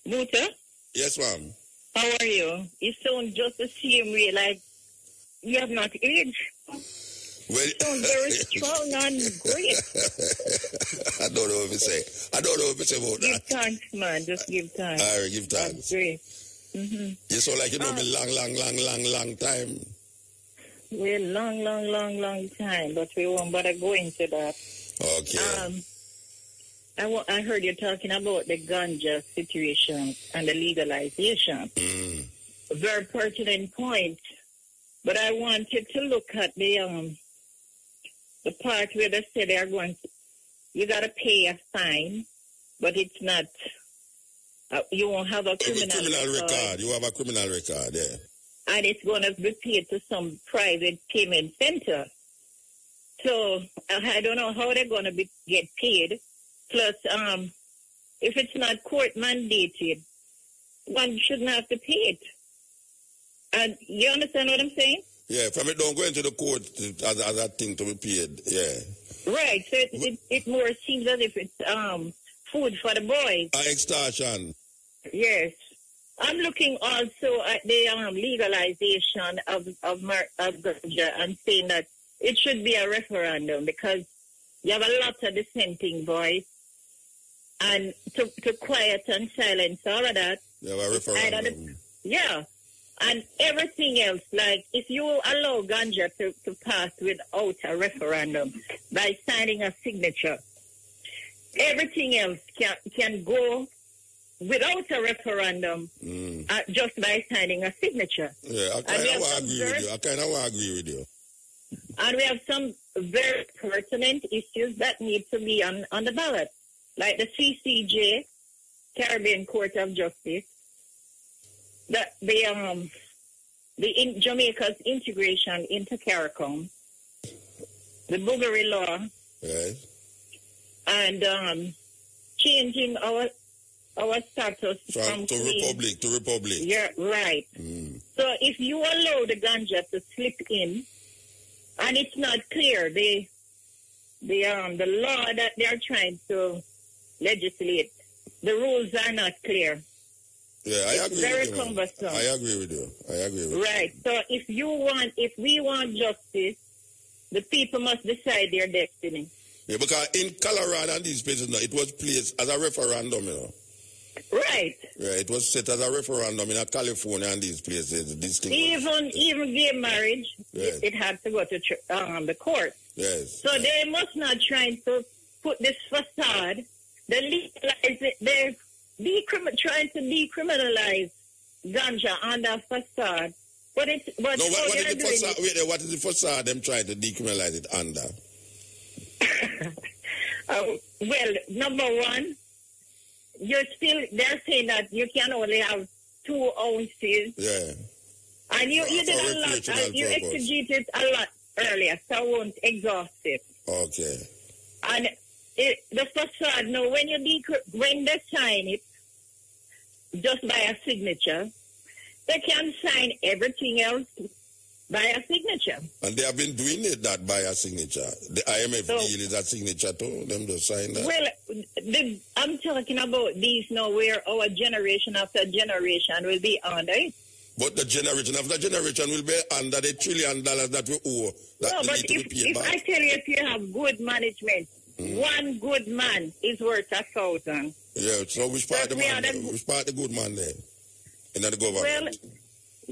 S18: Muta?
S2: Yes, ma'am.
S18: How are you? You sound just the same way, like you have not aged.
S2: Well,
S18: you sound very strong and great.
S2: I don't know what to say. About
S18: give
S2: that.
S18: Give thanks, man. Just give thanks.
S2: All right, give thanks.
S18: That's great. Mm-hmm.
S2: You sound like you know me long time.
S18: Well, long time, but we won't bother go into that.
S2: Okay.
S18: I heard you talking about the ganja situation and the legalization. Very pertinent point. But I wanted to look at the part where they say they are going to, you got to pay a fine, but it's not you won't have a criminal
S2: record. You have a criminal record, yeah.
S18: And it's going to be paid to some private payment center. So I don't know how they're going to get paid. Plus, if it's not court mandated, one shouldn't have to pay it. And you understand what I'm saying?
S2: Yeah, from it don't go into the court as a thing to be paid, yeah.
S18: Right, so it more seems as if it's food for the boys.
S2: Extortion.
S18: Yes. I'm looking also at the legalization of ganja and saying that it should be a referendum because you have a lot of dissenting voice. And to quiet and silence all of that.
S2: You have a referendum.
S18: Yeah. And everything else, like if you allow ganja to pass without a referendum by signing a signature, everything else can go without a referendum just by signing a signature.
S2: Yeah, I kind of agree with you.
S18: And we have some very pertinent issues that need to be on the ballot, like the CCJ, Caribbean Court of Justice, Jamaica's integration into CARICOM, the Boogery law,
S2: right,
S18: and changing our status from
S2: to republic.
S18: Yeah, right. So if you allow the ganja to slip in, and it's not clear, the law that they are trying to legislate, the rules are not clear.
S2: Yeah, I agree.
S18: Very cumbersome.
S2: I agree with you.
S18: Right. So if we want justice, the people must decide their destiny.
S2: Yeah, because in Colorado and these places, it was placed as a referendum, you know.
S18: Right.
S2: Yeah, it was set as a referendum in California and these places.
S18: Even gay marriage, yes. it had to go to the court.
S2: Yes.
S18: So they must not try to put this facade. They legalize it. They're trying to decriminalize ganja under facade. What is the
S2: facade them trying to decriminalize it under?
S18: Well, number one, they're saying that you can only have 2 ounces.
S2: Yeah.
S18: And you did a lot, you exegeted a lot earlier, so I won't exhaust it.
S2: Okay.
S18: And the facade, no, when they sign it, just by a signature, they can sign everything else by a signature.
S2: And they have been doing that by a signature. The IMF deal is a signature too. Them to sign that.
S18: Well, I'm talking about these now where our generation after generation will be under it.
S2: But the generation after generation will be under the $1 trillion that we owe.
S18: If I tell you, if you have good management, one good man is worth 1,000.
S2: Yeah, so which part the good man there in the government?
S18: Well,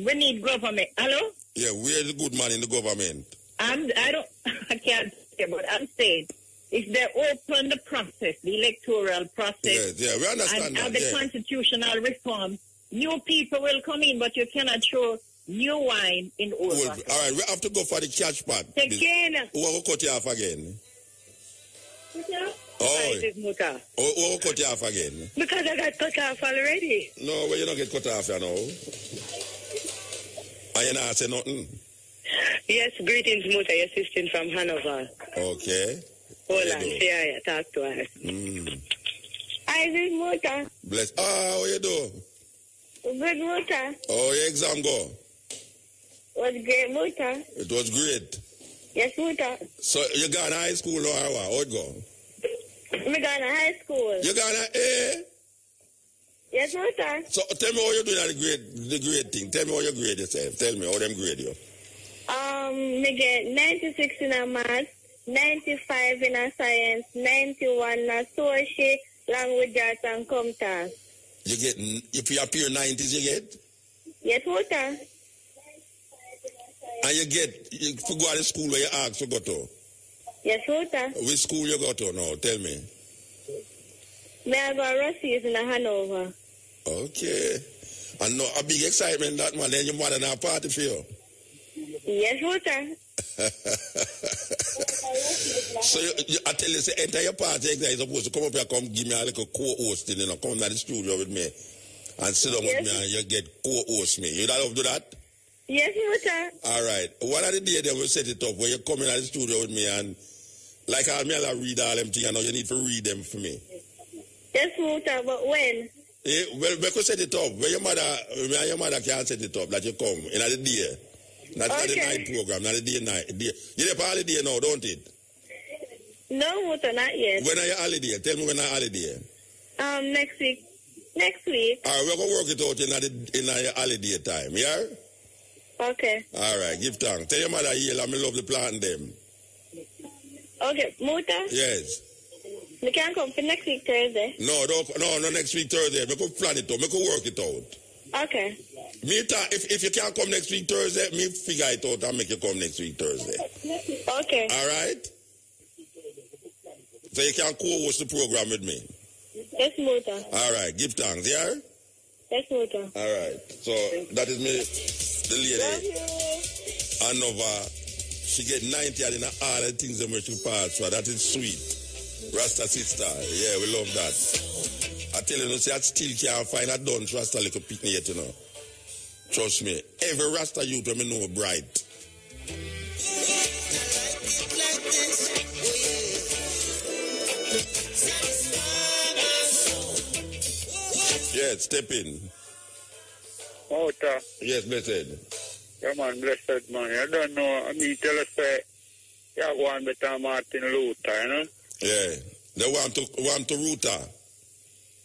S18: we need government. Hello?
S2: Yeah, where's the good man in the government?
S18: I can't say, but I'm saying if they open the process, the electoral process,
S2: we understand
S18: and the constitutional reform, new people will come in, but you cannot throw new wine in old water.
S2: All right, we have to go for the catch part.
S18: Again.
S2: Who will cut you off again?
S18: Muta.
S2: Who will cut you off again?
S18: Because I got cut off already.
S2: No, well, you don't get cut off, you know. And you not say nothing?
S3: Yes, greetings, Muta, your assistant from Hanover.
S2: Okay.
S3: Hold on, see I talk to her. Isaac Muta.
S2: Bless. How you do?
S3: Good, Muta.
S2: Oh, your exam go?
S3: Was great, Muta.
S2: It was great.
S3: Yes, Muta.
S2: So you got to high school or what? How it go?
S3: Me got to high school.
S2: You got to A?
S3: Yes, Muta.
S2: So tell me how you doing at the grade thing. Tell me how you grade yourself. Tell me how them grade you.
S3: Me get 96 in a math, 95 in a science, 91 in a social, language arts and computer.
S2: You get, if you appear 90s, you get?
S3: Yes, Muta.
S2: And you get, you go to the school where you ask to go to?
S3: Yes, Muta.
S2: Which school you go to now? Tell me.
S3: I go Rossi's in Hanover.
S2: Okay. And no, a big excitement that man, then your mother now party for you?
S3: Yes, Muta.
S2: So I tell you, say, enter your party, you're supposed to come up here, come give me a little co-hosting, you know, come to the studio with me and sit down with me and you get co-host me. You love to do that?
S19: Yes, Muta.
S2: All right. One of the day then we'll set it up where you come in at the studio with me and like I'll read all them things, I know you need to read them for me.
S19: Yes, Muta, but when?
S2: Well, we could set it up. Where your mother can set it up, that you come in the day. Not the night program, not the day night. You're there for holiday now, don't it?
S19: No, Muta, not yet.
S2: When are your holiday? Tell me when are holiday.
S19: Next week. Next week.
S2: All right, we're going to work it out in your holiday time, yeah?
S19: Okay.
S2: All right, give thanks. Tell your mother here, I love the plant them.
S19: Okay, Muta?
S2: Yes.
S19: We can't come for next week Thursday.
S2: No, next week Thursday. We could plan it out. We could work it out.
S19: Okay.
S2: If you can't come next week Thursday, me figure it out and make you come next week Thursday.
S19: Okay.
S2: All right? So you can co-host the program with me.
S19: Yes, Muta.
S2: All right, give thanks, yeah?
S19: Yes, Muta.
S2: All right. So that is me, the lady. Anova. She get 90 in all the things that she pass for. That is sweet. Rasta sister. Yeah, we love that. I tell you, I still can't find a dunce Rasta little picnic yet, you know. Trust me. Every Rasta youth when me know bright. Yeah, step in.
S20: Mota.
S2: Yes, blessed.
S20: Yeah, man, blessed, man. I don't know. I mean, tell us that you want better Martin Luther, you know?
S2: Yeah. They want to Ruta.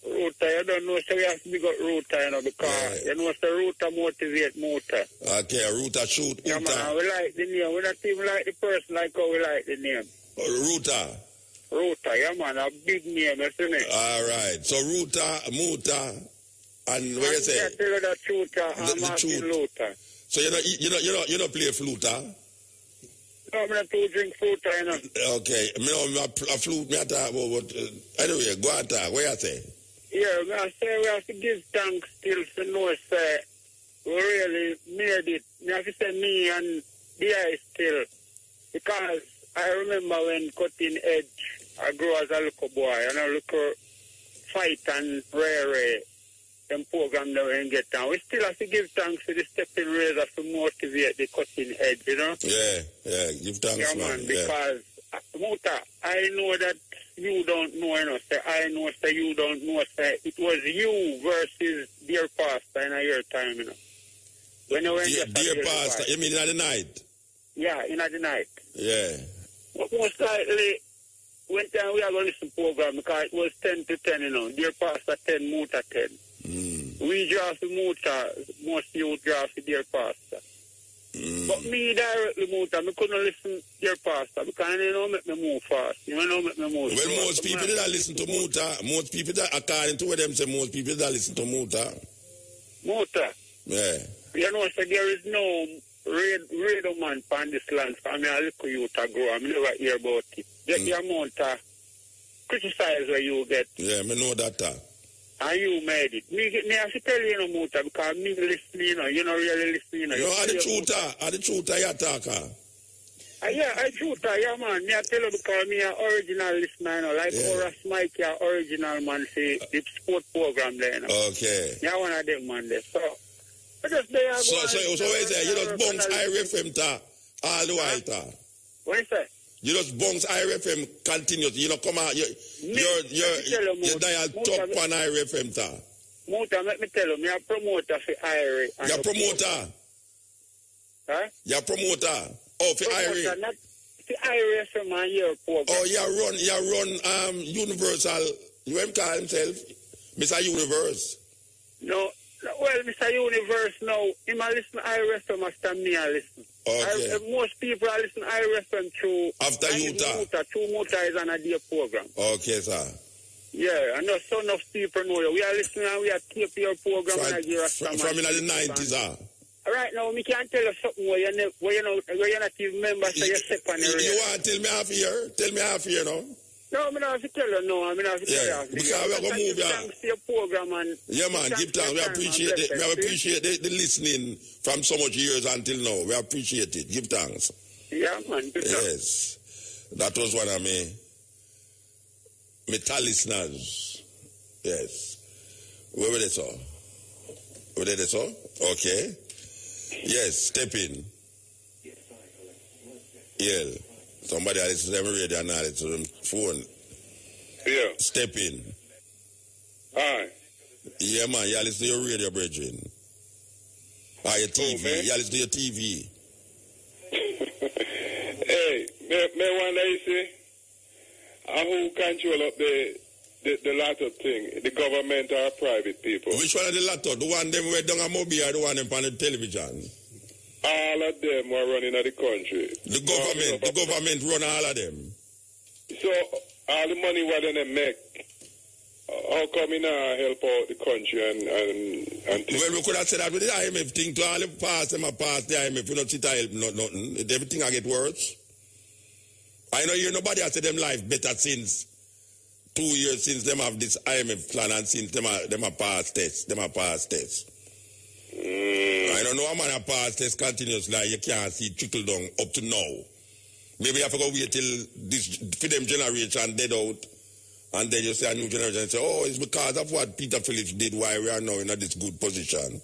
S20: Ruta, you don't know, so we have to be got Ruta, you know, because you know, so Ruta motivate Muta.
S2: Okay, Ruta shoot.
S20: Yeah, man, we like the name. We not even like the person like how we like the name.
S2: Ruta.
S20: Ruta, yeah, man, a big name, isn't it?
S2: All right. So Ruta, Muta, and what you say?
S20: The Martin Luther.
S2: So you don't play flute, huh?
S20: No, I'm not to drink flute, you know.
S2: Okay. A flute, me talk about, anyway, go on talk. What you say?
S20: Yeah, I say we have to give thanks still to know, say, we really made it. We have to say me and DI still. Because I remember when Cutting Edge, I grew as a little boy, and a little fight and rare them program that we get down. We still have to give thanks to the stepping razor to motivate the Cutting Edge, you know?
S2: Yeah, give thanks,
S20: man. Because, Muta, I know that you don't know, you know, say, I know, say, you don't know, say, it was you versus Dear Pastor in your time, you know. When you went
S2: Dear Pastor, you mean in the night?
S20: Yeah, in the night.
S2: Yeah.
S20: But most likely, when time we are going to listen to the program, because it was 10 to 10, you know, Dear Pastor 10, Muta 10. We draft the Muta, most youth draft the Dear Pastor. But me directly, Muta, I couldn't listen to Dear Pastor because they don't make me move fast. You don't make me move fast.
S2: Well, most people that listen to Muta, most people that, according to what them say, most people that listen to Muta.
S20: Muta?
S2: Yeah.
S20: You know, so there is no radio man on this land. I mean, a little youth I grow. I never hear about it. Get the amount of criticize where you get.
S2: Yeah, I know that.
S20: And you made it. Me have to tell you, you know, Muta, because me listening, you know, really listening.
S2: No, are the truth, you talker.
S20: Yeah, I truth, yeah, man. Me I tell you because me an original listener, you know, like Horace Mike, original man, say, the sport program there, you know.
S2: Okay.
S20: Yeah, one of them, man, there. So, I just there.
S2: So what is it? You just bounce IRFM ta all the way ta.
S20: What is that?
S2: You just bounce IRFM continuously. You know, come out, you dial top on IRFM ta.
S20: Muta, let me tell you, me a promoter for IRA.
S2: You're a promoter?
S20: Huh?
S2: You're a promoter? Oh, for IRA?
S20: Not for IRA from my year program.
S2: Oh, you run Universal, you want to call himself? Mr. Universe?
S20: No. Well, Mr. Universe now, him a listen to IRFM after me I listen.
S2: Okay.
S20: Most people are listening to IRFM through...
S2: After Muta?
S20: Through Muta is on a day program.
S2: Okay, sir.
S20: Yeah, I know so enough people know you. We are listening and we are tape your program
S2: from in the 90s, sir.
S20: Right now, me can't tell you something where you're not even member, so you're sick on the radio.
S2: You want to tell me half a year? Tell me half a year, no?
S20: No, I'm not have to tell you, no. I'm not have to tell you.
S2: Because we're going to move,
S20: thanks to your program. And
S2: yeah, man, give thanks. We appreciate it. We appreciate the listening from so much years until now. We appreciate it. Give thanks.
S20: Yeah, man.
S2: Yes. That was one of me listeners. Yes. Where were they so? Were they so? Okay. Yes, step in. Yeah. Somebody else is on radio now, it's on phone.
S21: Yeah.
S2: Step in.
S21: Hi.
S2: Yeah, man, you listen to your radio, brethren. Your TV. You listen to your TV.
S21: Hey, me wonder, you see, who control up the latter thing? The government or private people?
S2: Which one of the latter? The one them were down a mobile or the one them on the television?
S21: All of them are running the country.
S2: The government run all of them.
S21: So, all the money what they make, how come in help out the country and
S2: well, we could have said that with the IMF thing to all the past, them a pass the IMF, we don't sit to help nothing. Everything I get worse. I know you nobody has said them life better since 2 years since them have this IMF plan and since them a pass test. I don't know how man a pass test continuously, like you can't see trickle down up to now. Maybe you have to go wait till this for them generation dead out. And then you say a new generation and say, oh, it's because of what Peter Phillips did why we are now in this good position.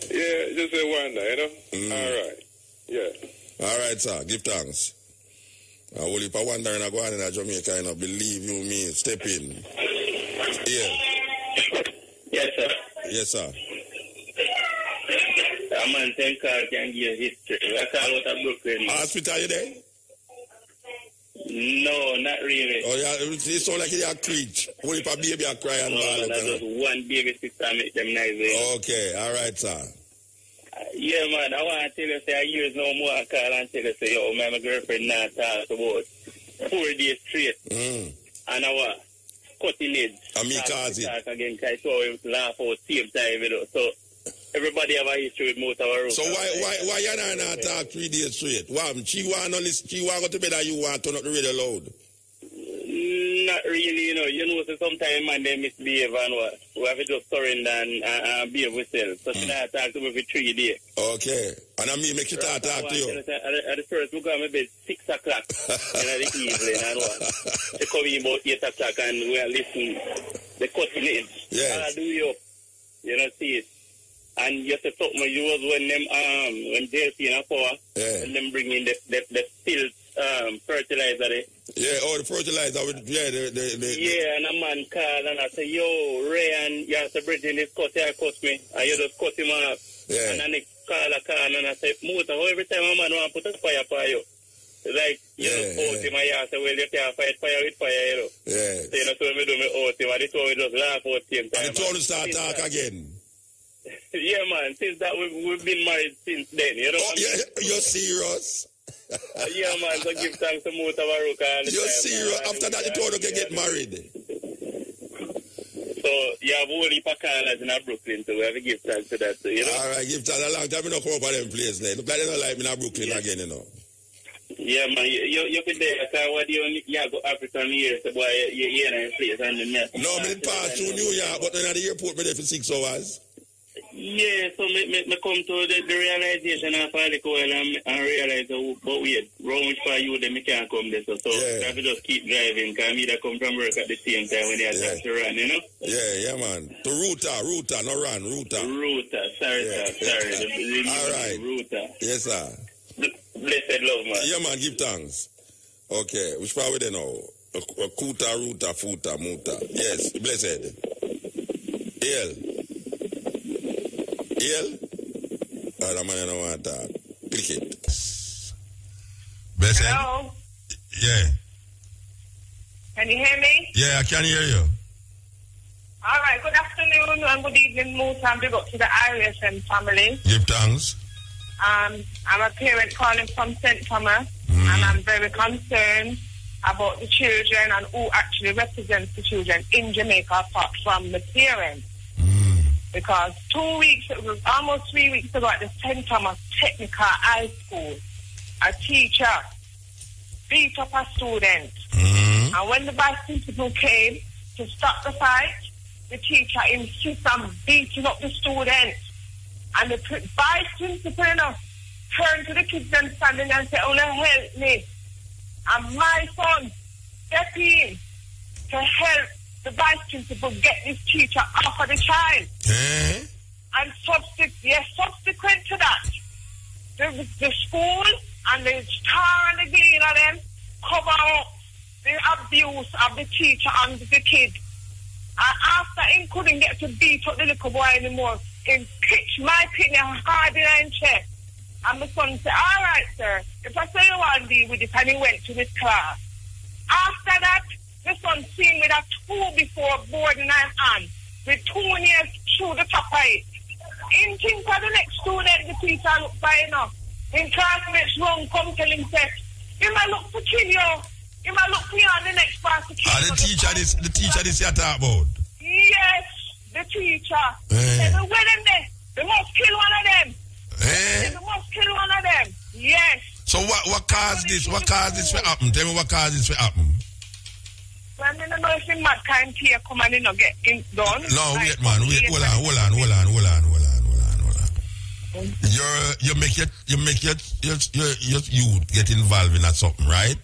S21: Yeah, just a wonder, you know? All right. Yeah.
S2: All right, sir. Give thanks. I will if I wonder and I go on in Jamaica, you know, believe you me, step in. Yeah.
S17: Yes, sir.
S2: Yes, sir.
S17: A man 10 cars can give history. I call out of Brooklyn.
S2: Hospital you there?
S17: No, not really.
S2: Oh, yeah, it sounds like you're a creech. Only if a baby a cry and ball.
S17: That's just one baby sister make them nice.
S2: Okay, all right, sir.
S17: Yeah, man, I want to tell you, say, I use no more I call and tell you, say, yo, my girlfriend not talk about 4 days straight. And I was cutting it.
S2: And me cause it.
S17: Talk again, because I saw him laugh out same time, you know. So, everybody have a history with Mutabaruka.
S2: So why you not talk 3 days straight? Why? She want to go to bed and you want to turn up the radio loud?
S17: Not really, you know. You know, so sometimes man, they misbehave and what. We have to just surrender and behave with ourselves. So she not talk to me for 3 days.
S2: Okay. And I mean, make sure to talk to you.
S17: At the first, we go to bed 6 o'clock in the evening and what. She come in about 8 o'clock and we are listening. The cutting edge.
S2: Yes.
S17: Do you? You know, see it. And you say something, you was when them when they're in a power, and them bring in the field fertilizer there.
S2: Yeah, the fertilizer with
S17: yeah, and a man called and I say, yo, Ray, and you have to bring in this cut here, cut me. And you just cut him off.
S2: Yeah.
S17: And then they call and I say, Muta, every time a man want to put a fire for you. Like, you know, out him and you say, well, you can't fight fire with fire, you know.
S2: Yeah.
S17: So you know, so me do me out him, and this one we just laugh out same time.
S2: And the town start talk again.
S17: Yeah, man. Since that we've been married since then. You know.
S2: Oh, yeah, you're serious?
S17: Yeah, man. So give thanks to Mutabaruka.
S2: You're serious? After that, you told her to get married.
S17: So you have all the callers in Brooklyn, so we have to give thanks to that. So, you know.
S2: All right, give thanks. A long time we don't come up at them place. Look like they don't like me in Brooklyn again, you know.
S17: Yeah, man. You been there. So what you go African years, so boy, you're in a place and the mess.
S2: No, I pass through New York, but then at the airport, me there for 6 hours.
S17: Yeah, so me come to the realization of all the coil and realize but wait, wrong for you then me can't come there. So I have to just keep driving because me that come from work at the same time when they start to run, you know?
S2: Yeah, man. To Ruta, not run, Ruta.
S17: Sorry, sir.
S2: All right.
S17: Ruta.
S2: Yes, sir.
S17: Blessed love, man.
S2: Yeah, man, give thanks. Okay, which part we there now? Kuta, Ruta, Futa, Muta. Yes, blessed. El? Oh, that man don't want to talk. Click it. Blessed?
S22: Hello?
S2: Yeah.
S22: Can you hear me?
S2: Yeah, I can hear you.
S22: All right, good afternoon and good evening, Muta, and big up to the IRSM family.
S2: Give thanks.
S22: I'm a parent calling from St. Thomas, and I'm very concerned about the children and who actually represents the children in Jamaica apart from the parents. Because it was almost 3 weeks ago at the St. Thomas Technical High School, a teacher beat up a student. And when the vice principal came to stop the fight, the teacher insisted on beating up the student. And the vice principal turned to the kids and standing and said, "Oh, no, help me." And my son stepped in to help the vice principal get this teacher off of the child. And subsequent to that, the school and the star and the glean of them cover up the abuse of the teacher and the kid. And after he couldn't get to beat up the little boy anymore, he pitched my picnic hard in his chest. And my son said, all right, sir, if I say you want to deal with it, and he went to his class. After that, the son seen with a 2 before board in his hand, with 2 nails through the top of it. In think for the next student, the teacher look by enough. In classmates wrong, come tell him, say, he might look to kill you. He might look for you on the next class to kill you.
S2: The teacher this you talk about?
S22: Yes, the teacher. Say, where them there? They must kill one of them. They must kill one of them. Yes.
S2: So what caused this? What caused this to happen? Tell me what caused this to happen.
S22: Well, I don't know if the mad kind here come and not get it done.
S2: No, wait, man. Wait, hold on. You make your youth get involved in something, right?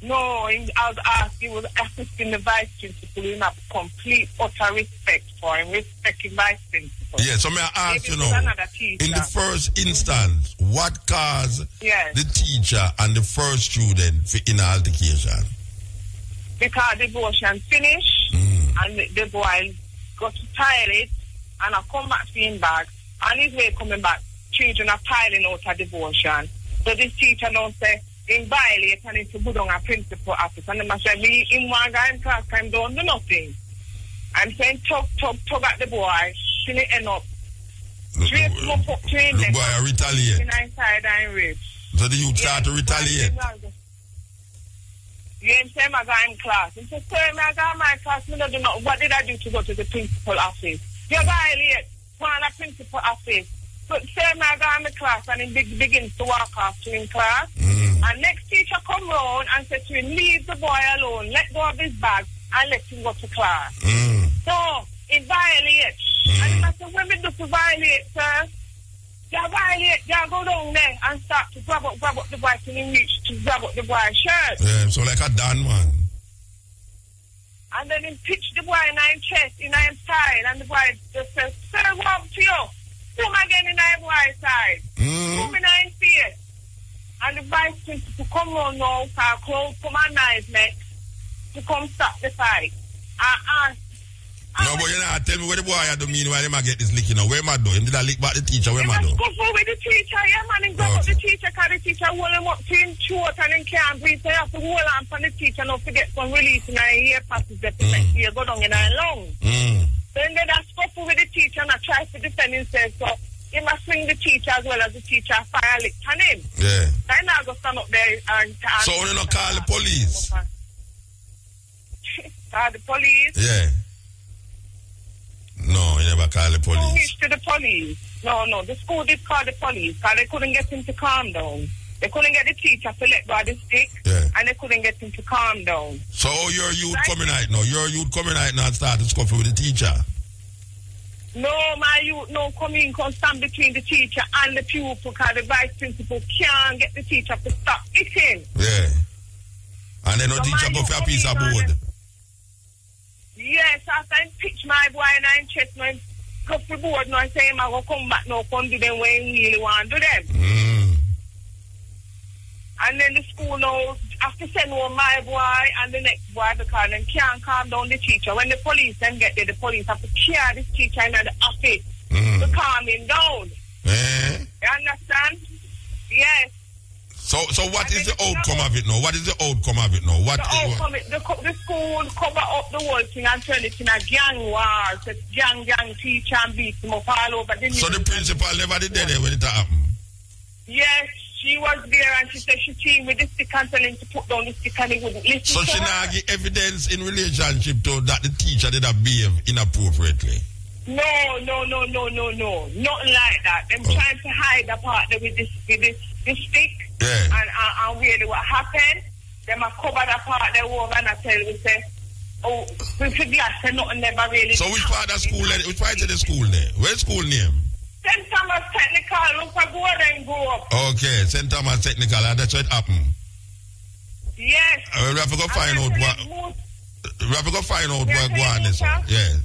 S22: No, I was asked, he was assisting the vice principal in a complete, utter respect for him, respecting vice principal.
S2: Yeah, so may I ask you now, in the first instance, what caused the teacher and the first student for in altercation?
S22: Because devotion finished, and the boy got to toilet, and I come back to him back, and his way coming back, children are piling out of devotion. So this teacher don't say, in violate and into go down a principal office. And them say, me in one guy in class time don't do nothing. I'm saying tug at the boy, till it end up. Straight up to him.
S2: The boy retaliate.
S22: Inside and rape.
S2: So the youth start to retaliate.
S22: Yeah, I'm saying I got in class. He said, sir, I got in my class. I don't know. What did I do to go to the principal office? You violate. Go on the principal office. But sir, I got in the class and he begins to walk off to in class. And next teacher come round and said to him, leave the boy alone, let go of his bag and let him go to class. So, it violates. And I said, when we do to violate, sir, you violate, you go down there and start to grab up the boy till he reach to grab up the boy's shirt.
S2: Yeah, so like a Dan man.
S22: And then he pitched the boy in his chest, in his side, and the boy just says, sir, what up to you? Come again in his boy's side. Come in his face. And the vice principal come round now, close to my knife neck to come stop the fight.
S2: No, but you know, tell me where the boy had to mean why they might get this lick, you know. Where am I do? Him did I lick back the teacher? Where am I do?
S22: He must go with the teacher, yeah, man. He grab up the teacher, because the teacher hold him up to him throat and he can't breathe. So you have to hold on from the teacher, not forget some release in our ear passes that next year go down in our lungs. Then they just scuffle with the teacher and I try to defend himself. So he must swing the teacher as well as the teacher fire lick on him.
S2: Yeah.
S22: So I now go stand up there and
S2: so you don't call the police?
S22: Call the police?
S2: Yeah. No, you never call the police.
S22: Who reached to the police? No, the school did call the police because they couldn't get him to calm down. They couldn't get the teacher to let go of the stick, and they couldn't get him to calm down.
S2: So your youth coming out now? Your youth coming out now and start to scuffle with the teacher?
S22: No, my youth no come in, come stand between the teacher and the pupil because the vice principal can't get the teacher to stop hitting.
S2: Yeah. And then no teacher go for a piece of board.
S22: Yes, after I pitch my boy and I chest my go for board now and say I'm going to come back now, come do them when he really want to do them. And then the school now have to send home my boy and the next boy because they can't calm down the teacher. When the police then get there, the police have to carry this teacher in the office to calm him down. You understand? Yes.
S2: So what is the outcome of it now? What is the outcome of it now? What
S22: the outcome the school cover up the whole thing and turn it in a gang war. So gang teacher and beat them up all over the
S2: So the principal never did that when it happened?
S22: Yes, she was there and she said she teamed with the stick and telling him to put down the stick and he wouldn't listen.
S2: So she now give evidence in relationship to that the teacher did not behave inappropriately?
S22: No. Nothing like that. Them trying to hide the part with this stick.
S2: Yeah.
S22: And really what happened, them are cover the part they over and I tell you, say, oh, we forget that nothing never really.
S2: So which part of school, which part of the school there? Where's school name?
S22: St. Thomas Technical, look for go and grow up.
S2: Okay, St. Thomas Technical, and that's what happened. We have to go find out what. We have to go find out what go on this one. Yeah.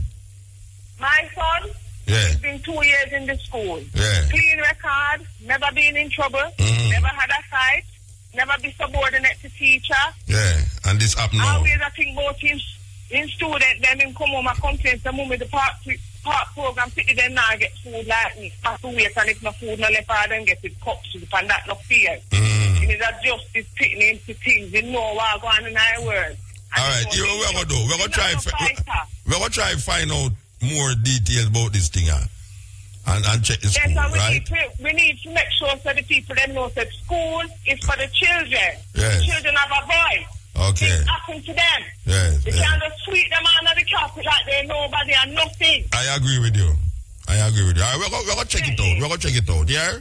S22: My son.
S2: Yeah.
S22: He's been 2 years in the school.
S2: Yeah.
S22: Clean record. Never been in trouble. Never had a fight. Never be subordinate to teacher.
S2: Yeah. And this up now.
S22: Always I think about him. In student, then him come home and complain to move the park program, pity them now get food like me. Have to wait and if no food no left, I don't get it cup soup and that no fear. It is a justice picking him to things. You know what going on in our world.
S2: All right, you know what we're going to do? We're going to try to find out more details about this thing and check the school,
S22: yes,
S2: right?
S22: We need to make sure so the people them know that school is for the children.
S2: Yes.
S22: The children have a voice.
S2: Okay.
S22: Things happen to them.
S2: Yes.
S22: They can't just sweep them under the carpet like they nobody and nothing.
S2: I agree with you. All right, we're going to check it out. We're going to check it out, yeah?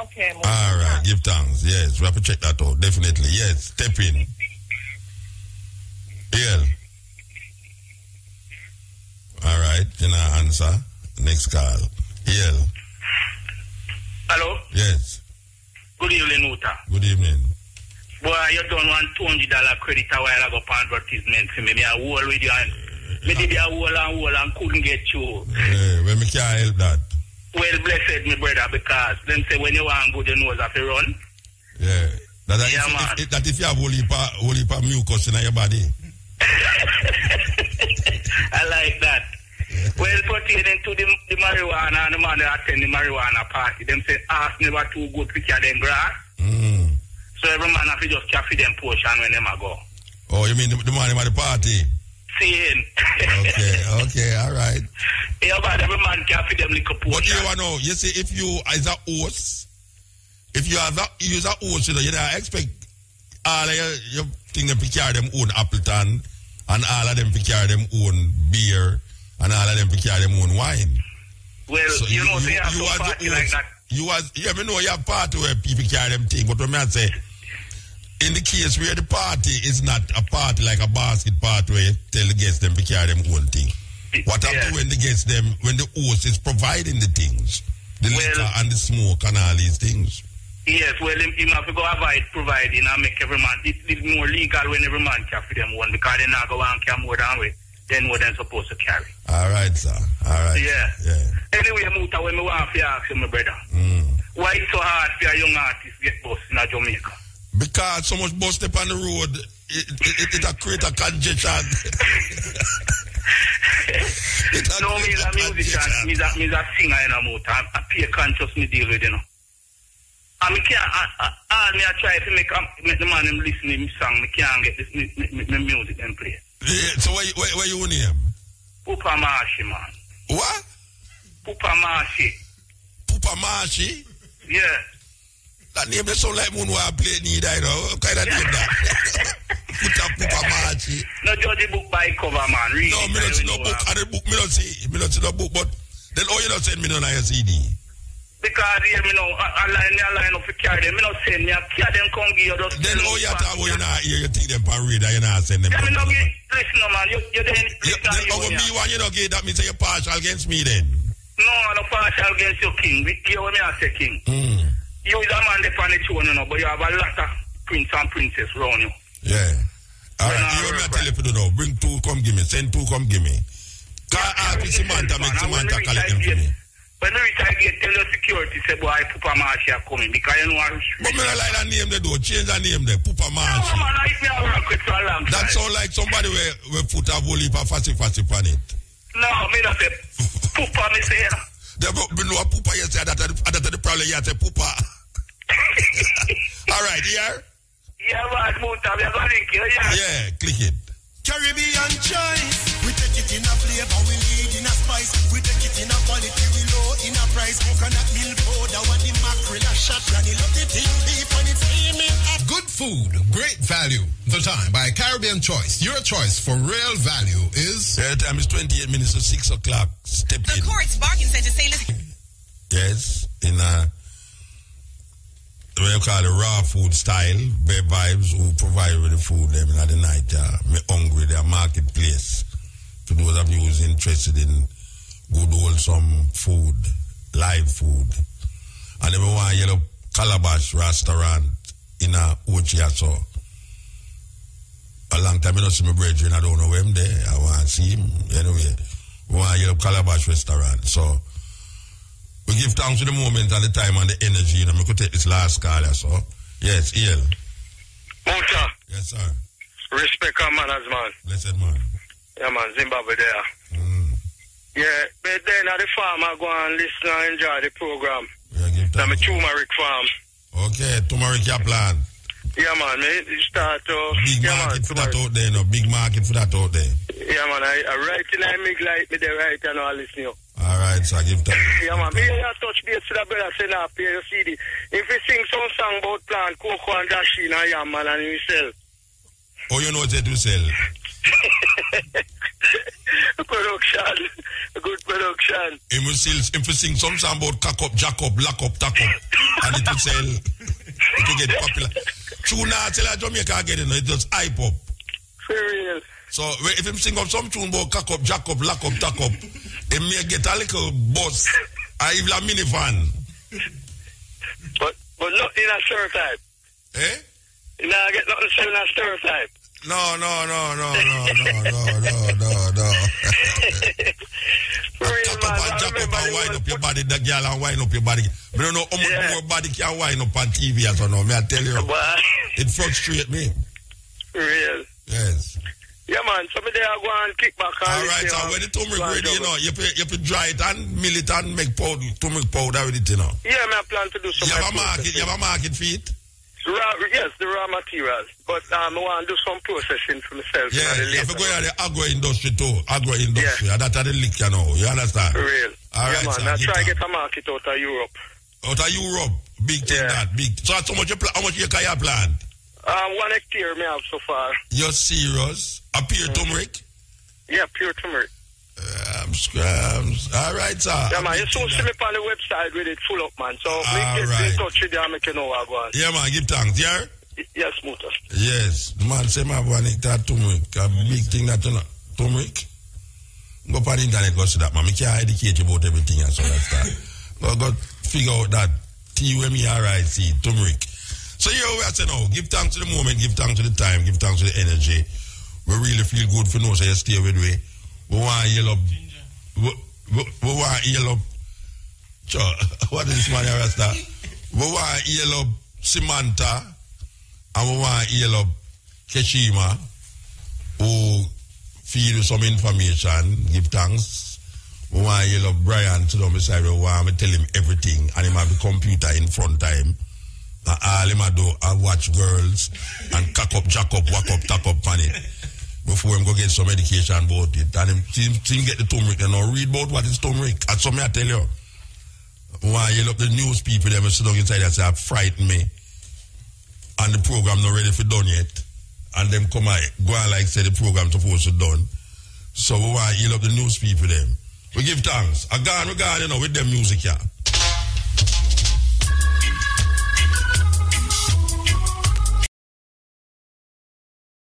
S22: Okay.
S2: All right, give thanks. Yes, we have to check that out. Definitely. Yes, step in. Yeah. All right, you know, answer. Next call. Yeah.
S15: Hello?
S2: Yes.
S15: Good evening, Muta.
S2: Good evening.
S15: Boy, you done $200 credit a while ago for advertisement for me. Me a whole with you and me did a whole and couldn't get you.
S2: Yeah, well, me can't help that.
S15: Well, blessed me brother, because them say when you want good, you know have to run.
S2: Yeah. That
S15: if
S2: you have whole heap of mucus in your body.
S15: I like that. Yeah. Well, pertaining to the marijuana and the man that attend the marijuana party, them say ask never too good to carry them grass. So every man have to just carry them portion when them go.
S2: Oh, you mean the man at the party?
S15: Seeing.
S2: Okay, all right.
S15: Yeah, but every man carry them little portion.
S2: But you want to know, you see, if you as a host, if you use a host, you don't expect all of your thing them to carry them own Appleton and all of them to carry them own beer and all of them to carry them own wine.
S15: Well, so you know, they have some party like that.
S2: You know you have party where people carry them thing, but when I say in the case where the party is not a party like a basket party where you tell the guests them to carry them own thing. What happens when the guests them when the host is providing the things, the liquor and the smoke and all these things?
S15: Yes, well, him have to go avoid providing and make every man. It's more legal when every man carry them one because they not go and carry more than what they're supposed to carry.
S2: All right, sir. All right.
S15: Yeah. Anyway, Muta, when we want to ask you, my brother, why it's so hard for a young artist to get bust in Jamaica?
S2: Because so much bust up on the road, it create a congestion.
S15: No, me is a musician, me is a singer in a Muta. I pay conscious me deal with, you know. And me can't, all me I try to make the man him listen to me song, me can't get this me music and play.
S2: Yeah, so where you name?
S15: Pupa Marshi, man.
S2: What?
S15: Pupa Marshi.
S2: Pupa Marshi?
S15: Yeah.
S2: That name doesn't sound like one who I play need, I know. What kind of name that? Pupa Marshi.
S15: No judge the book by cover, man. Read
S2: no, me don't see no book. And the book, me don't see no book. But then you don't send me no like a CD.
S15: Because here, me know, I line up to carry them. Me not send me, I carry them, come give you just...
S2: Then you talk about you not hear, you take them for read, you not send them.
S15: Yeah, me no give, listen, man, you then...
S2: Then over me one, you don't give, that means you're partial against me then.
S15: No, I'm not partial against your king. You what me I say, king. You is a man that on the throne, you know, but you have a lot of prince and princess around you.
S2: Yeah. All right, you want me to tell you to do now. Bring two, come give me. Send two, come give me. Call Artie Samantha, make Samantha collect them for me.
S15: When we try to tell your security, say, boy, Pupa Marshi are coming, because you know how...
S2: But me not like that name there, though. Change that name there, Pupa Marshi.
S15: No, man, I used to work with for a long time.
S2: That sound like somebody will put a whole heap of fussy on it.
S15: No, me not say Pupa, me say...
S2: They know a Pupa, you say, that's the problem, you say Pupa. All right, yeah?
S15: Yeah, man, Muta, we are going to link you, yeah?
S2: Yeah, click it.
S14: Caribbean choice. We take it in a flavor, we lead in a spice. We take it in a quality, we low in a price. Coconut milk powder, what the mackerel a shot. Granny love the thing beef when it's steaming.
S12: Good food, great value. The time by Caribbean Choice. Your choice for real value is...
S2: The time is 28 minutes to 6 o'clock. Step in.
S1: The court's bargain center say listen.
S2: Yes, in what you call the raw food style, Bear Vibes, who provide with the food them in the night. Me hungry, their marketplace. To those of you who's interested in good wholesome food, live food. And then we want a yellow calabash restaurant in Ochiaso. A long time I don't see my brethren. I don't know him there. I want to see him. Anyway, we want to hear Calabash Restaurant. So, we give thanks to the moment and the time and the energy. You know, we could take this last call. So, yes, EL.
S1: Muta.
S2: Yes, sir.
S1: Respect our manners, man.
S2: Blessed man.
S1: Yeah, man. Zimbabwe there. Yeah, but then at the farm, I go and listen and enjoy the program.
S2: Yeah, give thanks.
S1: I'm a turmeric farm.
S2: Okay, turmeric your plan.
S1: Yeah, man. You start to...
S2: Big market for that out there, no? Big market for that out there.
S1: Yeah, man. I write in I make like me there right and I listen you.
S2: All right, so I give thanks.
S1: Yeah, man. Me touch base to the brother saying up here, you see the... If we sing some song about plant, cocoa and dasheen and yam, man, and we sell.
S2: Oh, you know what they do sell?
S1: Production. Good production.
S2: If we sing some song about cock up, jack up, lock up, tack up, and it will sell, it will get popular. Tune now, tell a Jamaica get it, it just hype up.
S1: For real.
S2: So if him sing up some tune about cock up, jack up, lock up, tack up, it may get a little bus, or even a minivan.
S1: But not in a stereotype.
S2: Eh?
S1: You know, I get nothing to say in a stereotype.
S2: No.
S1: Real man,
S2: jack up and wind up your body, the girl and wind up your body. We don't know how much more body can wind up on TV as well. May I tell you? It frustrates me.
S1: Real.
S2: Yes.
S1: Yeah, man. So me there I go and kick back.
S2: All right, so when the turmeric ready, you know, you have to dry it and mill it and make powder, turmeric powder with it, you know.
S1: Yeah, I plan to do some.
S2: You have a market for it?
S1: Yes, the raw materials. But I want to do some processing for myself.
S2: Yeah, you have to go to the agro industry too. Agro industry. Yeah. That's the lick, you know. You understand?
S1: Real.
S2: All right,
S1: man. I try to get a market out of Europe.
S2: Out of Europe? Big thing that. Big. So how much you can plant?
S1: 1 hectare me have so far.
S2: You're serious? A pure turmeric?
S1: Yeah, pure turmeric.
S2: All right, sir.
S1: Yeah, man. You soon see me on the website with it full up, man. So we get in touch with you and make you know what I want.
S2: Yeah, man. Give thanks, yeah?
S1: Yes, Muta.
S2: Yes. The man say my 1 hectare turmeric. A big thing that, you know. Turmeric? Go on the internet, go see that, man. I can't educate you about everything and so that's that. Go figure out that T-U-M-E-R-I-C, turmeric. So here we are saying now, give thanks to the moment, give thanks to the time, give thanks to the energy. We really feel good for no, so you stay with me. We want to yell up. We want to yell up. What is this man here, Rasta? We want to yell up Samantha and we want to yell up Keshima, who feed some information, give thanks. We want to yell up Brian to the beside. We want to tell him everything and he have the computer in front of him. And all him do I watch girls and cock up, jack up, whack up, tack up on it. Before him go get some education about it. And him get the turmeric and now read about what is turmeric. And so I tell you, why you look the news people them sit down inside and say, frighten me. And the program not ready for done yet. And them come out, go on like say the program supposed to done. So why you look the news people them. We give thanks. I gone, you know, with them music here.